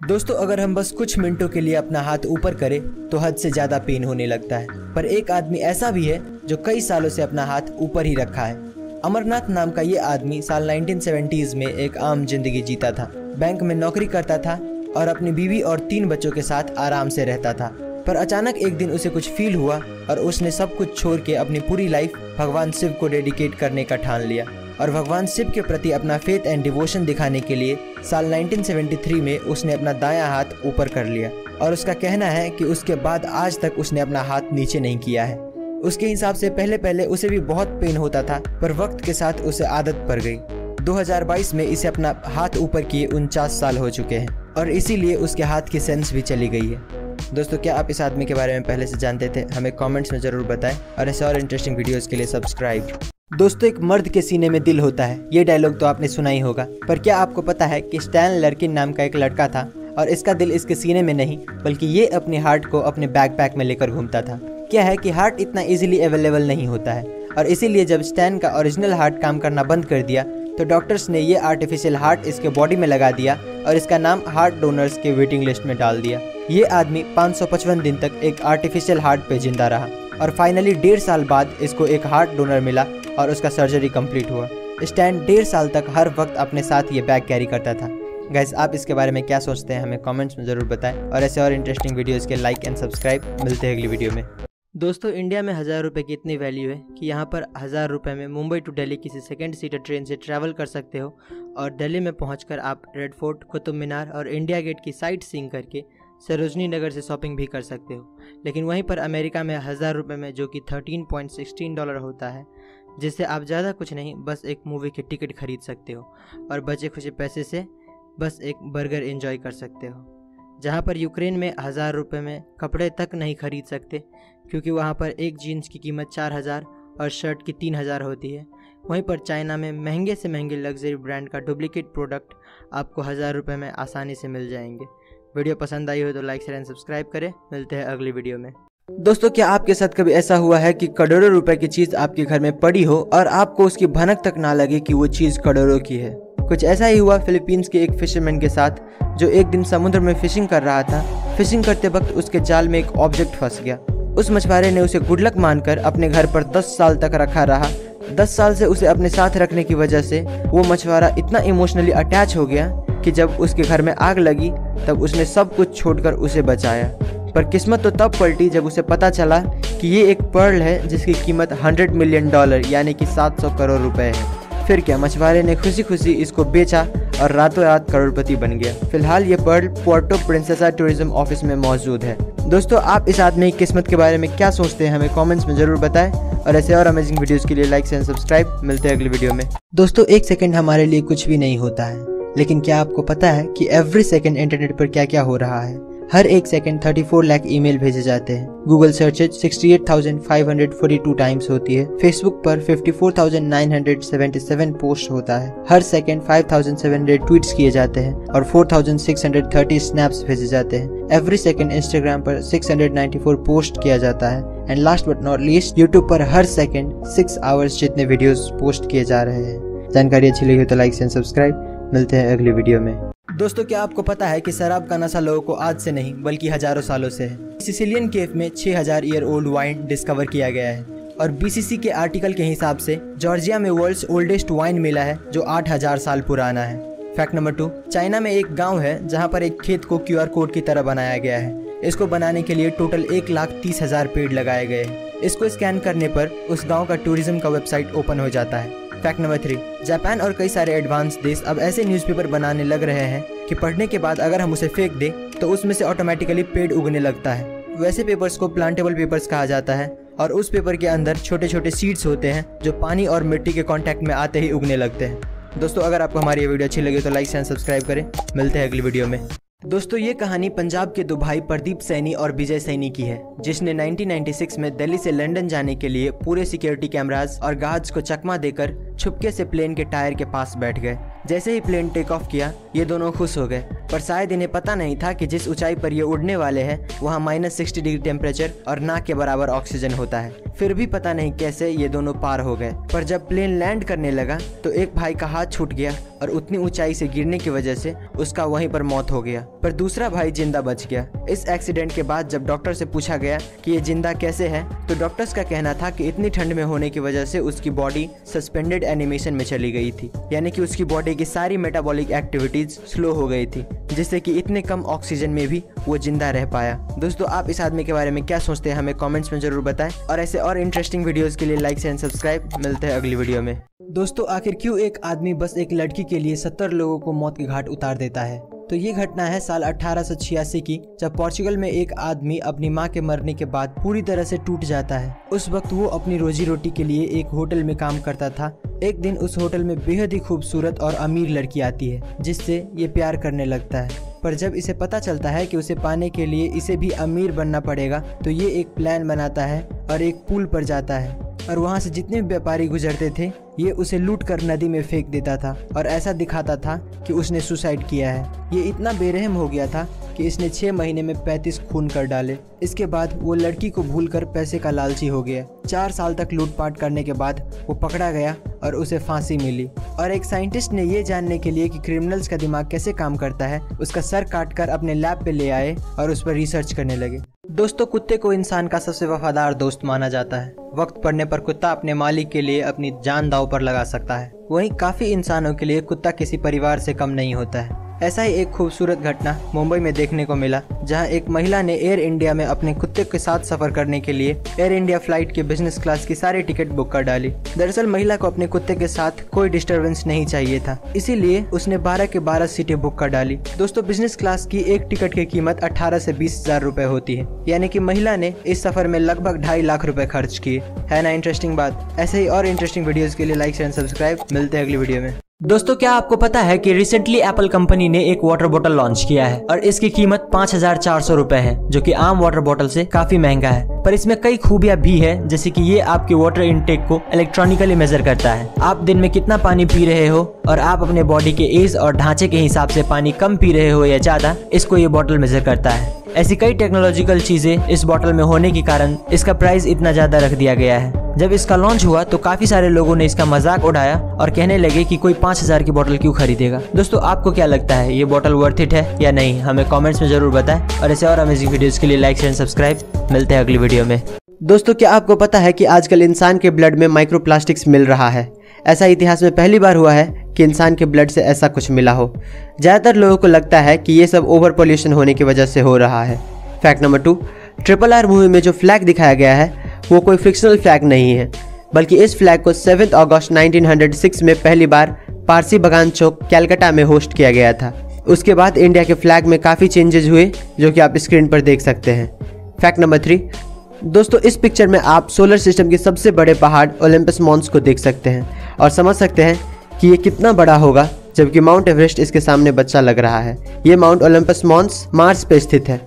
दोस्तों, अगर हम बस कुछ मिनटों के लिए अपना हाथ ऊपर करें तो हद से ज्यादा पेन होने लगता है। पर एक आदमी ऐसा भी है जो कई सालों से अपना हाथ ऊपर ही रखा है। अमरनाथ नाम का ये आदमी साल 1970s में एक आम जिंदगी जीता था। बैंक में नौकरी करता था और अपनी बीवी और 3 बच्चों के साथ आराम से रहता था। पर अचानक एक दिन उसे कुछ फील हुआ और उसने सब कुछ छोड़ के अपनी पूरी लाइफ भगवान शिव को डेडिकेट करने का ठान लिया। और भगवान शिव के प्रति अपना फेथ एंड डिवोशन दिखाने के लिए साल 1973 में उसने अपना दायां हाथ ऊपर कर लिया। और उसका कहना है कि उसके बाद आज तक उसने अपना हाथ नीचे नहीं किया है। उसके हिसाब से पहले पहले उसे भी बहुत पेन होता था, पर वक्त के साथ उसे आदत पड़ गई। 2022 में इसे अपना हाथ ऊपर किए 49 साल हो चुके हैं और इसीलिए उसके हाथ की सेंस भी चली गई है। दोस्तों, क्या आप इस आदमी के बारे में पहले से जानते थे? हमें कमेंट्स में जरूर बताएं और ऐसे और इंटरेस्टिंग वीडियोस के लिए सब्सक्राइब। दोस्तों, एक मर्द के सीने में दिल होता है, ये डायलॉग तो आपने सुना ही होगा। पर क्या आपको पता है कि स्टैन लर्किन नाम का एक लड़का था और इसका दिल इसके सीने में नहीं बल्कि ये अपने हार्ट को अपने बैकपैक में लेकर घूमता था। क्या है कि हार्ट इतना इजीली अवेलेबल नहीं होता है और इसीलिए जब स्टैन का ओरिजिनल हार्ट काम करना बंद कर दिया तो डॉक्टर्स ने ये आर्टिफिशियल हार्ट इसके बॉडी में लगा दिया और इसका नाम हार्ट डोनर्स के वेटिंग लिस्ट में डाल दिया। ये आदमी 555 दिन तक एक आर्टिफिशियल हार्ट पे जिंदा रहा और फाइनली 1.5 साल बाद इसको एक हार्ट डोनर मिला और उसका सर्जरी कंप्लीट हुआ। स्टैन 1.5 साल तक हर वक्त अपने साथ ये बैग कैरी करता था। गाइस, आप इसके बारे में क्या सोचते हैं? हमें कमेंट्स में ज़रूर बताएं और ऐसे और इंटरेस्टिंग वीडियोस के लाइक एंड सब्सक्राइब। मिलते हैं अगली वीडियो में। दोस्तों, इंडिया में 1000 रुपये की इतनी वैल्यू है कि यहाँ पर 1000 रुपये में मुंबई टू दिल्ली किसी सेकंड सीटर ट्रेन से ट्रैवल कर सकते हो और दिल्ली में पहुँचकर आप रेड फोर्ट, कुतुब मीनार और इंडिया गेट की साइट सीइंग करके सरोजनी नगर से शॉपिंग भी कर सकते हो। लेकिन वहीं पर अमेरिका में 1000 रुपये में, जो कि $13.16 होता है, जिससे आप ज़्यादा कुछ नहीं बस एक मूवी की टिकट खरीद सकते हो और बचे खुचे पैसे से बस एक बर्गर एंजॉय कर सकते हो। जहाँ पर यूक्रेन में 1000 रुपये में कपड़े तक नहीं खरीद सकते क्योंकि वहाँ पर एक जीन्स की कीमत 4000 और शर्ट की 3000 होती है। वहीं पर चाइना में महंगे से महंगे लग्जरी ब्रांड का डुप्लीकेट प्रोडक्ट आपको 1000 रुपये में आसानी से मिल जाएंगे। वीडियो पसंद आई हो तो लाइक शेयर एंड सब्सक्राइब करें। मिलते हैं अगली वीडियो में। दोस्तों, क्या आपके साथ कभी ऐसा हुआ है कि करोड़ों रुपए की चीज आपके घर में पड़ी हो और आपको उसकी भनक तक ना लगे कि वो चीज करोड़ों की है? कुछ ऐसा ही हुआ फिलीपींस के एक फिशरमैन के साथ, जो एक दिन समुद्र में फिशिंग कर रहा था। फिशिंग करते वक्त उसके जाल में एक ऑब्जेक्ट फंस गया। उस मछुआरे ने उसे गुड लक मानकर अपने घर पर 10 साल तक रखा रहा। 10 साल से उसे अपने साथ रखने की वजह से वो मछुआरा इतना इमोशनली अटैच हो गया कि जब उसके घर में आग लगी तब उसने सब कुछ छोड़कर उसे बचाया। पर किस्मत तो तब पलटी जब उसे पता चला कि ये एक पर्ल है जिसकी कीमत $100 मिलियन यानी कि 700 करोड़ रुपए है। फिर क्या, मछुआरे ने खुशी खुशी इसको बेचा और रातों रात करोड़पति बन गया। फिलहाल ये pearl Puerto Princesa tourism office में मौजूद है। दोस्तों, आप इस आदमी की किस्मत के बारे में क्या सोचते हैं? हमें कमेंट्स में जरूर बताएं और ऐसे और अमेजिंग वीडियोस के लिए लाइक एंड सब्सक्राइब। मिलते हैं अगली वीडियो में। दोस्तों, 1 सेकंड हमारे लिए कुछ भी नहीं होता है, लेकिन क्या आपको पता है कि एवरी सेकंड इंटरनेट पर क्या क्या हो रहा है? हर 1 सेकंड 34 लाख ईमेल भेजे जाते हैं। गूगल सर्चेज 68,542 टाइम्स होती है। फेसबुक पर 54,977 पोस्ट होता है। हर सेकंड 5,700 ट्वीट्स किए जाते हैं और 4,630 स्नैप्स भेजे जाते हैं। एवरी सेकंड इंस्टाग्राम पर 694 पोस्ट किया जाता है। And last but not least, YouTube पर हर सेकंड 6 आवर्स जितने वीडियोस पोस्ट किए जा रहे हैं। जानकारी अच्छी लगी तो लाइक एंड सब्सक्राइब। मिलते हैं अगली वीडियो में। दोस्तों, क्या आपको पता है कि शराब का नशा लोगों को आज से नहीं बल्कि हजारों सालों से है। सिसिलियन केव में 6000 ईयर ओल्ड वाइन डिस्कवर किया गया है और बीसीसी के आर्टिकल के हिसाब से जॉर्जिया में वर्ल्ड्स ओल्डेस्ट वाइन मिला है जो 8000 साल पुराना है। फैक्ट नंबर 2, चाइना में एक गांव है जहां पर एक खेत को QR कोड की तरह बनाया गया है। इसको बनाने के लिए टोटल 1,30,000 पेड़ लगाए गए हैं। इसको स्कैन करने पर उस गाँव का टूरिज्म का वेबसाइट ओपन हो जाता है। फैक्ट नंबर 3, जापान और कई सारे एडवांस देश अब ऐसे न्यूज़पेपर बनाने लग रहे हैं कि पढ़ने के बाद अगर हम उसे फेंक दें तो उसमें से ऑटोमेटिकली पेड़ उगने लगता है। वैसे पेपर्स को प्लांटेबल पेपर्स कहा जाता है और उस पेपर के अंदर छोटे छोटे सीड्स होते हैं जो पानी और मिट्टी के कांटेक्ट में आते ही उगने लगते हैं। दोस्तों, अगर आपको हमारी ये वीडियो अच्छी लगी तो लाइक एंड सब्सक्राइब करें। मिलते हैं अगली वीडियो में। दोस्तों, ये कहानी पंजाब के 2 भाई प्रदीप सैनी और विजय सैनी की है, जिसने 1996 में दिल्ली से लंदन जाने के लिए पूरे सिक्योरिटी कैमरास और गार्ड्स को चकमा देकर छुपके से प्लेन के टायर के पास बैठ गए। जैसे ही प्लेन टेक ऑफ किया, ये दोनों खुश हो गए, पर शायद इन्हें पता नहीं था कि जिस ऊंचाई पर ये उड़ने वाले हैं वहाँ -60 डिग्री टेम्परेचर और नाक के बराबर ऑक्सीजन होता है। फिर भी पता नहीं कैसे ये दोनों पार हो गए। पर जब प्लेन लैंड करने लगा तो एक भाई का हाथ छूट गया और उतनी ऊंचाई से गिरने की वजह से उसका वहीं पर मौत हो गया, पर दूसरा भाई जिंदा बच गया। इस एक्सीडेंट के बाद जब डॉक्टर से पूछा गया कि ये जिंदा कैसे है, तो डॉक्टर्स का कहना था कि इतनी ठंड में होने की वजह से उसकी बॉडी सस्पेंडेड एनिमेशन में चली गई थी, यानी कि उसकी बॉडी की सारी मेटाबॉलिक एक्टिविटीज स्लो हो गई थी, जिससे कि इतने कम ऑक्सीजन में भी वो जिंदा रह पाया। दोस्तों, आप इस आदमी के बारे में क्या सोचते हैं हमें कमेंट्स में जरूर बताएं, और ऐसे और इंटरेस्टिंग वीडियोस के लिए लाइक एंड सब्सक्राइब। मिलते हैं अगली वीडियो में। दोस्तों, आखिर क्यों एक आदमी बस एक लड़की के लिए 70 लोगों को मौत के घाट उतार देता है? तो ये घटना है साल 1886 की, जब पोर्चुगल में एक आदमी अपनी मां के मरने के बाद पूरी तरह से टूट जाता है। उस वक्त वो अपनी रोजी रोटी के लिए एक होटल में काम करता था। एक दिन उस होटल में बेहद ही खूबसूरत और अमीर लड़की आती है, जिससे ये प्यार करने लगता है। पर जब इसे पता चलता है कि उसे पाने के लिए इसे भी अमीर बनना पड़ेगा, तो ये एक प्लान बनाता है और एक पुल पर जाता है, और वहाँ से जितने व्यापारी गुजरते थे ये उसे लूट कर नदी में फेंक देता था और ऐसा दिखाता था कि उसने सुसाइड किया है। ये इतना बेरहम हो गया था कि इसने 6 महीने में 35 खून कर डाले। इसके बाद वो लड़की को भूलकर पैसे का लालची हो गया। 4 साल तक लूटपाट करने के बाद वो पकड़ा गया और उसे फांसी मिली। और एक साइंटिस्ट ने ये जानने के लिए कि क्रिमिनल्स का दिमाग कैसे काम करता है, उसका सर काटकर अपने लैब पे ले आए और उस पर रिसर्च करने लगे। दोस्तों, कुत्ते को इंसान का सबसे वफादार दोस्त माना जाता है। वक्त पड़ने पर कुत्ता अपने मालिक के लिए अपनी जान दांव पर लगा सकता है। वहीं काफी इंसानों के लिए कुत्ता किसी परिवार से कम नहीं होता है। ऐसा ही एक खूबसूरत घटना मुंबई में देखने को मिला, जहां एक महिला ने एयर इंडिया में अपने कुत्ते के साथ सफर करने के लिए एयर इंडिया फ्लाइट के बिजनेस क्लास की सारी टिकट बुक कर डाली। दरअसल महिला को अपने कुत्ते के साथ कोई डिस्टरबेंस नहीं चाहिए था, इसीलिए उसने 12 के 12 सीटें बुक कर डाली। दोस्तों, बिजनेस क्लास की एक टिकट की कीमत 18 से 20 हजार रुपए होती है, यानी कि महिला ने इस सफर में लगभग 2.5 लाख रुपए खर्च किए। है ना इंटरेस्टिंग बात? ऐसे ही और इंटरेस्टिंग वीडियोस के लिए लाइक एंड सब्सक्राइब। मिलते हैं अगली वीडियो में। दोस्तों, क्या आपको पता है कि रिसेंटली एप्पल कंपनी ने एक वाटर बोतल लॉन्च किया है और इसकी कीमत 5400 रुपए है, जो कि आम वाटर बोतल से काफी महंगा है। पर इसमें कई खूबियां भी है, जैसे कि ये आपके वाटर इनटेक को इलेक्ट्रॉनिकली मेजर करता है। आप दिन में कितना पानी पी रहे हो और आप अपने बॉडी के एज और ढांचे के हिसाब से पानी कम पी रहे हो या ज्यादा, इसको ये बोतल मेजर करता है। ऐसी कई टेक्नोलॉजिकल चीजें इस बोतल में होने के कारण इसका प्राइस इतना ज्यादा रख दिया गया है। जब इसका लॉन्च हुआ तो काफी सारे लोगों ने इसका मजाक उड़ाया और कहने लगे कि कोई 5000 की बोतल क्यों खरीदेगा। दोस्तों, आपको क्या लगता है, ये बोतल वर्थ इट है या नहीं? हमें कमेंट्स में जरूर बताएं, और ऐसे और अमेजिंग वीडियोस के लिए लाइक एंड सब्सक्राइब। मिलते हैं अगली वीडियो में। दोस्तों, क्या आपको पता है कि आजकल इंसान के ब्लड में माइक्रोप्लास्टिक्स मिल रहा है? ऐसा इतिहास में पहली बार हुआ है कि इंसान के ब्लड से ऐसा कुछ मिला हो। ज़्यादातर लोगों को लगता है कि ये सब ओवर पॉल्यूशन होने की वजह से हो रहा है। फैक्ट नंबर 2, RRR मूवी में जो फ्लैग दिखाया गया है वो कोई फिक्शनल फ्लैग नहीं है, बल्कि इस फ्लैग को 7 अगस्त 1906 में पहली बार पारसी बगान चौक कैलकाटा में होस्ट किया गया था। उसके बाद इंडिया के फ्लैग में काफ़ी चेंजेस हुए, जो कि आप स्क्रीन पर देख सकते हैं। फैक्ट नंबर 3, दोस्तों, इस पिक्चर में आप सोलर सिस्टम के सबसे बड़े पहाड़ ओलंपस मॉन्स को देख सकते हैं और समझ सकते हैं कि ये कितना बड़ा होगा, जबकि माउंट एवरेस्ट इसके सामने बच्चा लग रहा है। ये माउंट ओलंपस मॉन्स मार्स पे स्थित है।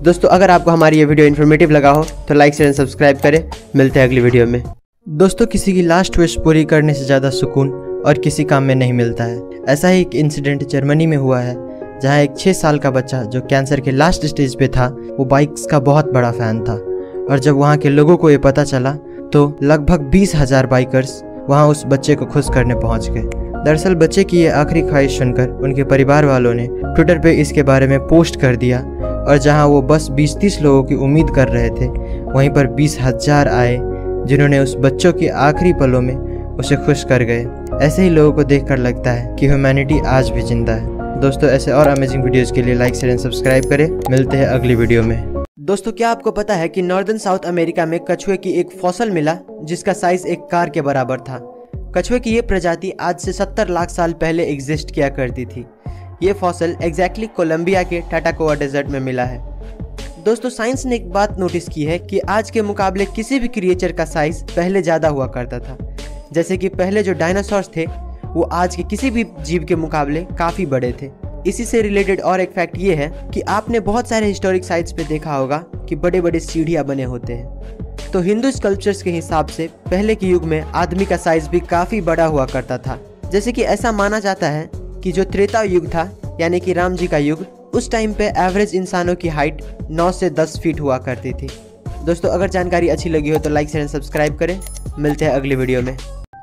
दोस्तों, अगर आपको हमारी ये वीडियो इन्फॉर्मेटिव लगा हो तो लाइक शेयर एंड सब्सक्राइब करें। मिलते हैं अगली वीडियो में। दोस्तों, किसी की लास्ट विश पूरी करने से ज़्यादा सुकून और किसी काम में नहीं मिलता है। ऐसा ही एक इंसिडेंट जर्मनी में हुआ है, जहाँ एक 6 साल का बच्चा जो कैंसर के लास्ट स्टेज पे था, वो बाइक्स का बहुत बड़ा फ़ैन था। और जब वहाँ के लोगों को ये पता चला तो लगभग 20,000 बाइकर्स वहाँ उस बच्चे को खुश करने पहुँच गए। दरअसल बच्चे की ये आखिरी ख्वाहिश सुनकर उनके परिवार वालों ने ट्विटर पे इसके बारे में पोस्ट कर दिया, और जहां वो बस 20-30 लोगों की उम्मीद कर रहे थे, वहीं पर 20,000 आए, जिन्होंने उस बच्चों के आखिरी पलों में उसे खुश कर गए। ऐसे ही लोगों को देखकर लगता है कि ह्यूमैनिटी आज भी जिंदा है। दोस्तों, ऐसे और अमेजिंग वीडियोस के लिए लाइक शेयर एंड सब्सक्राइब करें। मिलते हैं अगली वीडियो में। दोस्तों, क्या आपको पता है कि नॉर्दर्न साउथ अमेरिका में कछुए की एक फॉसिल मिला, जिसका साइज एक कार के बराबर था। कछुए की ये प्रजाति आज से 70 लाख साल पहले एग्जिस्ट किया करती थी। ये फॉसिल एग्जैक्टली कोलंबिया के टाटाकोआ डेजर्ट में मिला है। दोस्तों, साइंस ने एक बात नोटिस की है कि आज के मुकाबले किसी भी क्रिएचर का साइज पहले ज़्यादा हुआ करता था। जैसे कि पहले जो डायनासोर्स थे वो आज के किसी भी जीव के मुकाबले काफ़ी बड़े थे। इसी से रिलेटेड और एक फैक्ट ये है कि आपने बहुत सारे हिस्टोरिक साइट्स पे देखा होगा कि बड़े बड़े सीढ़ियाँ बने होते हैं। तो हिंदू स्कल्पचर्स के हिसाब से पहले के युग में आदमी का साइज भी काफ़ी बड़ा हुआ करता था। जैसे कि ऐसा माना जाता है कि जो त्रेता युग था, यानी कि राम जी का युग, उस टाइम पे एवरेज इंसानों की हाइट 9 से 10 फीट हुआ करती थी। दोस्तों अगर जानकारी अच्छी लगी हो तो लाइक शेयर सब्सक्राइब करें। मिलते हैं अगली वीडियो में।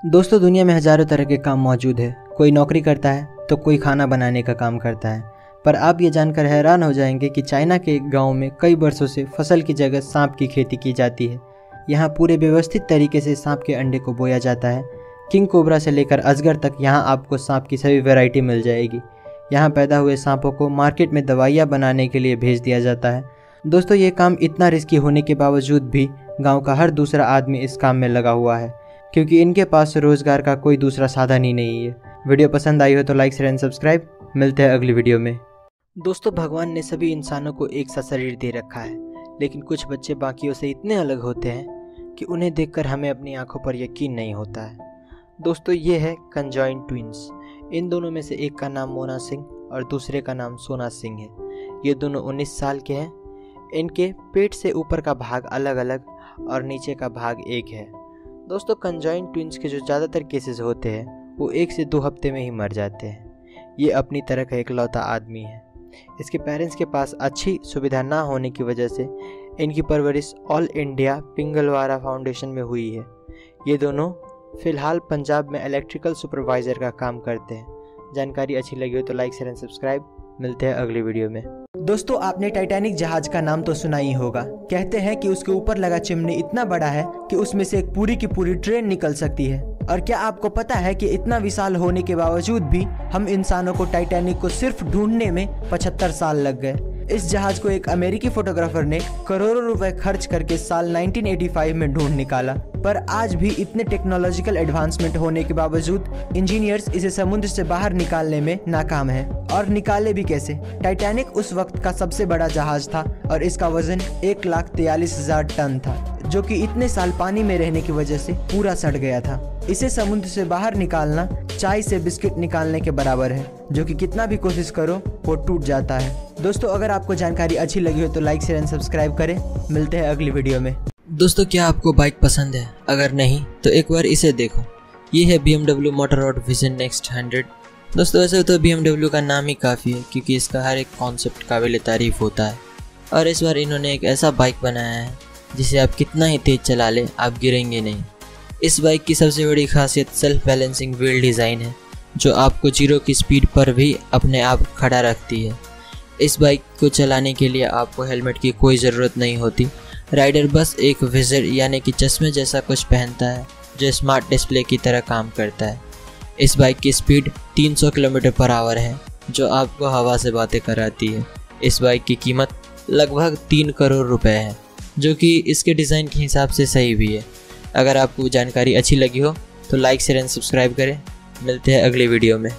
दोस्तों दुनिया में हज़ारों तरह के काम मौजूद है। कोई नौकरी करता है तो कोई खाना बनाने का काम करता है। पर आप ये जानकर हैरान हो जाएंगे कि चाइना के एक गाँव में कई वर्षों से फसल की जगह सांप की खेती की जाती है। यहाँ पूरे व्यवस्थित तरीके से सांप के अंडे को बोया जाता है। किंग कोबरा से लेकर अजगर तक यहाँ आपको सांप की सभी वैरायटी मिल जाएगी। यहाँ पैदा हुए सांपों को मार्केट में दवाइयाँ बनाने के लिए भेज दिया जाता है। दोस्तों ये काम इतना रिस्की होने के बावजूद भी गांव का हर दूसरा आदमी इस काम में लगा हुआ है, क्योंकि इनके पास रोज़गार का कोई दूसरा साधन ही नहीं है। वीडियो पसंद आई हो तो लाइक शेयर एंड सब्सक्राइब। मिलते हैं अगली वीडियो में। दोस्तों भगवान ने सभी इंसानों को एक सा शरीर दे रखा है, लेकिन कुछ बच्चे बाकियों से इतने अलग होते हैं कि उन्हें देखकर हमें अपनी आंखों पर यकीन नहीं होता है। दोस्तों ये है कंजॉइंट ट्विंस। इन दोनों में से एक का नाम मोना सिंह और दूसरे का नाम सोना सिंह है। ये दोनों 19 साल के हैं। इनके पेट से ऊपर का भाग अलग अलग और नीचे का भाग एक है। दोस्तों कंजॉइंट ट्विंस के जो ज़्यादातर केसेस होते हैं वो 1 से 2 हफ्ते में ही मर जाते हैं। ये अपनी तरह का इकलौता आदमी है। इसके पेरेंट्स के पास अच्छी सुविधा ना होने की वजह से इनकी परवरिश ऑल इंडिया पिंगलवारा फाउंडेशन में हुई है। ये दोनों फ़िलहाल पंजाब में इलेक्ट्रिकल सुपरवाइज़र का काम करते हैं। जानकारी अच्छी लगी हो तो लाइक शेयर एंड सब्सक्राइब। मिलते हैं अगली वीडियो में। दोस्तों आपने टाइटैनिक जहाज का नाम तो सुना ही होगा। कहते हैं कि उसके ऊपर लगा चिमनी इतना बड़ा है कि उसमें से एक पूरी की पूरी ट्रेन निकल सकती है। और क्या आपको पता है कि इतना विशाल होने के बावजूद भी हम इंसानों को टाइटैनिक को सिर्फ ढूंढने में 75 साल लग गए। इस जहाज को एक अमेरिकी फोटोग्राफर ने करोड़ों रुपए खर्च करके साल 1985 में ढूंढ निकाला। पर आज भी इतने टेक्नोलॉजिकल एडवांसमेंट होने के बावजूद इंजीनियर्स इसे समुद्र से बाहर निकालने में नाकाम हैं। और निकाले भी कैसे? टाइटैनिक उस वक्त का सबसे बड़ा जहाज था और इसका वजन 1,43,000 टन था, जो कि इतने साल पानी में रहने की वजह से पूरा सड़ गया था। इसे समुद्र से बाहर निकालना चाय से बिस्किट निकालने के बराबर है, जो कि कितना भी कोशिश करो वो टूट जाता है। दोस्तों अगर आपको जानकारी अच्छी लगी हो तो लाइक शेयर एंड सब्सक्राइब करें। मिलते हैं अगली वीडियो में। दोस्तों क्या आपको बाइक पसंद है? अगर नहीं तो एक बार इसे देखो। ये है BMW मोटोरॉड विजन नेक्स्ट 100। दोस्तों वैसे तो BMW का नाम ही काफ़ी है, क्योंकि इसका हर एक कॉन्सेप्ट काबिल तारीफ़ होता है। और इस बार इन्होंने एक ऐसा बाइक बनाया है जिसे आप कितना ही तेज़ चला लें आप गिरेंगे नहीं। इस बाइक की सबसे बड़ी खासियत सेल्फ बैलेंसिंग व्हील डिज़ाइन है, जो आपको 0 की स्पीड पर भी अपने आप खड़ा रखती है। इस बाइक को चलाने के लिए आपको हेलमेट की कोई ज़रूरत नहीं होती। राइडर बस एक विज़र यानी कि चश्मे जैसा कुछ पहनता है, जो स्मार्ट डिस्प्ले की तरह काम करता है। इस बाइक की स्पीड 300 किलोमीटर/आवर है, जो आपको हवा से बातें कराती है। इस बाइक की कीमत लगभग 3 करोड़ रुपए है, जो कि इसके डिज़ाइन के हिसाब से सही भी है। अगर आपको जानकारी अच्छी लगी हो तो लाइक शेयर एंड सब्सक्राइब करें। मिलते हैं अगली वीडियो में।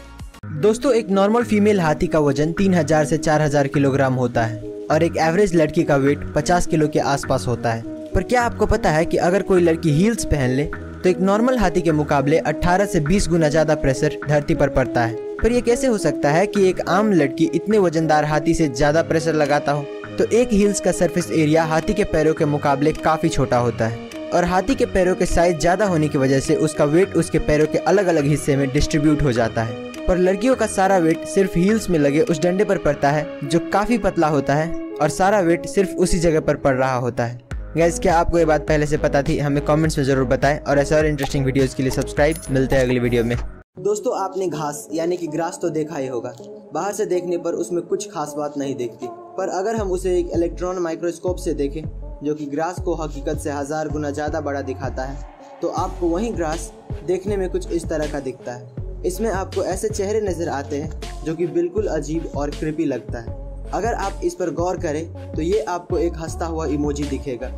दोस्तों एक नॉर्मल फीमेल हाथी का वजन 3000 से 4000 किलोग्राम होता है और एक एवरेज लड़की का वेट 50 किलो के आसपास होता है। पर क्या आपको पता है कि अगर कोई लड़की हील्स पहन ले तो एक नॉर्मल हाथी के मुकाबले 18 से 20 गुना ज़्यादा प्रेशर धरती पर पड़ता है? पर यह कैसे हो सकता है कि एक आम लड़की इतने वजनदार हाथी से ज़्यादा प्रेशर लगाता हो? तो एक हील्स का सरफेस एरिया हाथी के पैरों के मुकाबले काफ़ी छोटा होता है और हाथी के पैरों के साइज ज़्यादा होने की वजह से उसका वेट उसके पैरों के अलग अलग हिस्से में डिस्ट्रीब्यूट हो जाता है। पर लड़कियों का सारा वेट सिर्फ हील्स में लगे उस डंडे पर पड़ता है, जो काफ़ी पतला होता है और सारा वेट सिर्फ उसी जगह पर पड़ रहा होता है। गाइस क्या आपको ये बात पहले से पता थी? हमें कमेंट्स में ज़रूर बताएं और ऐसे और इंटरेस्टिंग वीडियोज़ के लिए सब्सक्राइब। मिलते हैं अगली वीडियो में। दोस्तों आपने घास यानी कि ग्रास तो देखा ही होगा। बाहर से देखने पर उसमें कुछ खास बात नहीं दिखती, पर अगर हम उसे एक इलेक्ट्रॉन माइक्रोस्कोप से देखें जो कि ग्रास को हकीकत से 1000 गुना ज़्यादा बड़ा दिखाता है, तो आपको वही ग्रास देखने में कुछ इस तरह का दिखता है। इसमें आपको ऐसे चेहरे नज़र आते हैं जो कि बिल्कुल अजीब और क्रिपी लगता है। अगर आप इस पर गौर करें तो ये आपको एक हंसता हुआ इमोजी दिखेगा।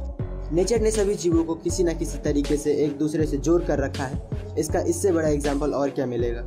नेचर ने सभी जीवों को किसी न किसी तरीके से एक दूसरे से जोड़ कर रखा है। इसका इससे बड़ा एग्जाम्पल और क्या मिलेगा?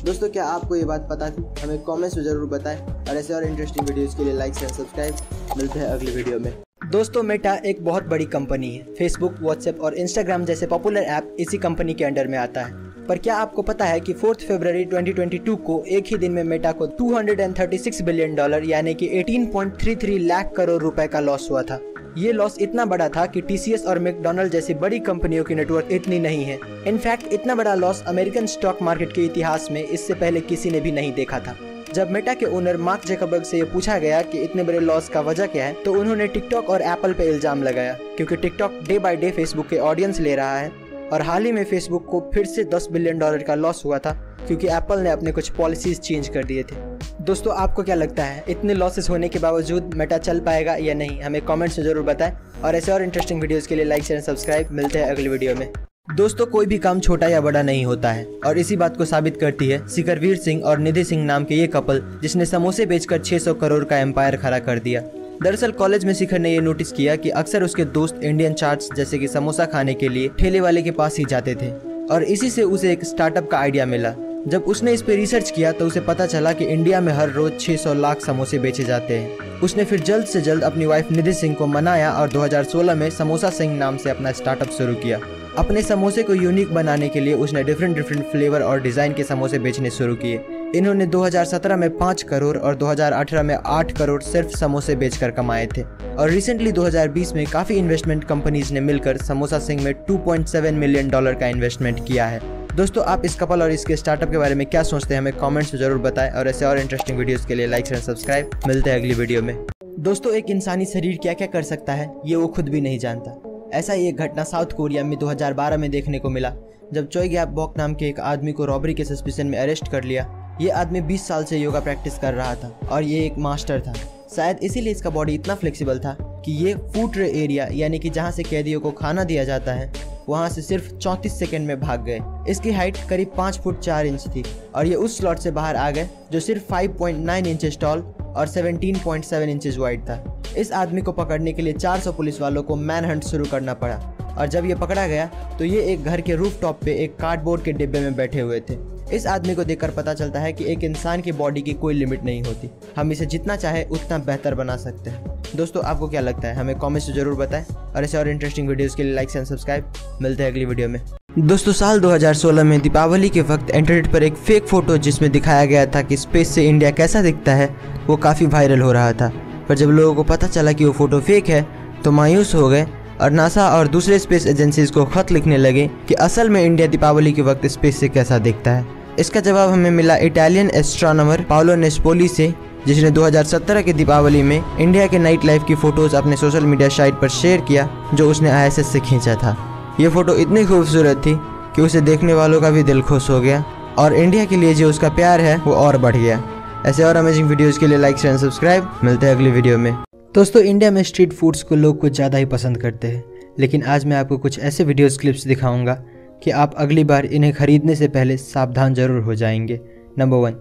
दोस्तों क्या आपको ये बात पता थी? हमें कमेंट्स में ज़रूर बताएं और ऐसे और इंटरेस्टिंग वीडियोज़ के लिए लाइक शेयर सब्सक्राइब। मिलते हैं अगली वीडियो में। दोस्तों मेटा एक बहुत बड़ी कंपनी है। फेसबुक, व्हाट्सएप और इंस्टाग्राम जैसे पॉपुलर ऐप इसी कंपनी के अंडर में आता है। पर क्या आपको पता है कि 4 फरवरी 2022 को एक ही दिन में मेटा को $236 बिलियन यानी कि 18.33 लाख करोड़ रुपए का लॉस हुआ था। ये लॉस इतना बड़ा था कि TCS और मैकडॉनल्ड जैसी बड़ी कंपनियों की नेटवर्क इतनी नहीं है। इनफैक्ट इतना बड़ा लॉस अमेरिकन स्टॉक मार्केट के इतिहास में इससे पहले किसी ने भी नहीं देखा था। जब मेटा के ओनर मार्क ज़करबर्ग से ये पूछा गया कि इतने बड़े लॉस का वजह क्या है, तो उन्होंने टिकटॉक और एप्पल पे इल्जाम लगाया, क्योंकि TikTok day by day Facebook के ऑडियंस ले रहा है और हाल ही में फेसबुक को फिर से $10 बिलियन का लॉस हुआ था, क्योंकि एप्पल ने अपने कुछ पॉलिसीज चेंज कर दिए थे। दोस्तों, आपको क्या लगता है, इतने लॉसेस होने के बावजूद मेटा चल पाएगा या नहीं? हमें कमेंट्स में जरूर बताएं और ऐसे और इंटरेस्टिंग वीडियोस के लिए लाइक शेयर सब्सक्राइब। मिलते हैं अगली वीडियो में। दोस्तों, कोई भी काम छोटा या बड़ा नहीं होता है और इसी बात को साबित करती है शिखरवीर सिंह और निधि सिंह नाम के ये कपल, जिसने समोसे बेचकर 600 करोड़ का एम्पायर खड़ा कर दिया। दरअसल कॉलेज में शिखर ने ये नोटिस किया कि अक्सर उसके दोस्त इंडियन चाट्स जैसे कि समोसा खाने के लिए ठेले वाले के पास ही जाते थे और इसी से उसे एक स्टार्टअप का आइडिया मिला। जब उसने इस पे रिसर्च किया तो उसे पता चला कि इंडिया में हर रोज 600 लाख समोसे बेचे जाते हैं। उसने फिर जल्द से जल्द अपनी वाइफ निधि सिंह को मनाया और 2016 में समोसा सिंह नाम से अपना स्टार्टअप शुरू किया। अपने समोसे को यूनिक बनाने के लिए उसने डिफरेंट फ्लेवर और डिज़ाइन के समोसे बेचने शुरू किए। इन्होंने 2017 में 5 करोड़ और 2018 में 8 करोड़ सिर्फ समोसे बेचकर कमाए थे और रिसेंटली 2020 में काफ़ी इन्वेस्टमेंट कंपनीज ने मिलकर समोसा सिंह में $2.7 मिलियन का इन्वेस्टमेंट किया है। दोस्तों, आप इस कपल और इसके स्टार्टअप के बारे में क्या सोचते हैं? हमें कमेंट्स में जरूर बताएं और ऐसे और इंटरेस्टिंग वीडियोस के लिए लाइक शेयर सब्सक्राइब। मिलते हैं अगली वीडियो में। दोस्तों, एक इंसानी शरीर क्या क्या कर सकता है ये वो खुद भी नहीं जानता। ऐसा ही एक घटना साउथ कोरिया में 2012 में देखने को मिला, जब चोय ग्याप बॉक नाम के एक आदमी को रॉबरी के सस्पिशन में अरेस्ट कर लिया। ये आदमी 20 साल से योगा प्रैक्टिस कर रहा था और ये एक मास्टर था। शायद इसीलिए इसका बॉडी इतना फ्लेक्सिबल था कि ये फूड ट्रे एरिया यानी कि जहाँ से कैदियों को खाना दिया जाता है वहाँ से सिर्फ 34 सेकंड में भाग गए। इसकी हाइट करीब 5 फुट 4 इंच थी और ये उस स्लॉट से बाहर आ गए जो सिर्फ 5.9 इंचेस टॉल और 17.7 इंचेस वाइड था। इस आदमी को पकड़ने के लिए 400 पुलिस वालों को मैन हंट शुरू करना पड़ा और जब ये पकड़ा गया तो ये एक घर के रूफ टॉप पे एक कार्डबोर्ड के डिब्बे में बैठे हुए थे। इस आदमी को देखकर पता चलता है कि एक इंसान की बॉडी की कोई लिमिट नहीं होती, हम इसे जितना चाहे उतना बेहतर बना सकते हैं। दोस्तों, आपको क्या लगता है? हमें कमेंट्स में जरूर बताएं और ऐसे और इंटरेस्टिंग वीडियोस के लिए लाइक एंड सब्सक्राइब। मिलते हैं अगली वीडियो में। दोस्तों, साल 2016 में दीपावली के वक्त इंटरनेट पर एक फेक फोटो जिसमें दिखाया गया था कि स्पेस से इंडिया कैसा दिखता है वो काफ़ी वायरल हो रहा था। पर जब लोगों को पता चला कि वो फोटो फेक है तो मायूस हो गए और नासा और दूसरे स्पेस एजेंसीज को खत लिखने लगे कि असल में इंडिया दीपावली के वक्त स्पेस से कैसा दिखता है। इसका जवाब हमें मिला इटालियन एस्ट्रोनॉमर पाओलो नेस्पोली से, जिसने 2017 के दीपावली में इंडिया के नाइट लाइफ की फ़ोटोज़ अपने सोशल मीडिया साइट पर शेयर किया जो उसने ISS से खींचा था। ये फ़ोटो इतनी खूबसूरत थी कि उसे देखने वालों का भी दिल खुश हो गया और इंडिया के लिए जो उसका प्यार है वो और बढ़ गया। ऐसे और अमेजिंग वीडियोज़ के लिए लाइक शेयर सब्सक्राइब। मिलते हैं अगली वीडियो में। दोस्तों, इंडिया में स्ट्रीट फूड्स को लोग कुछ ज़्यादा ही पसंद करते हैं, लेकिन आज मैं आपको कुछ ऐसे वीडियोज़ क्लिप्स दिखाऊंगा कि आप अगली बार इन्हें खरीदने से पहले सावधान जरूर हो जाएंगे। नंबर 1,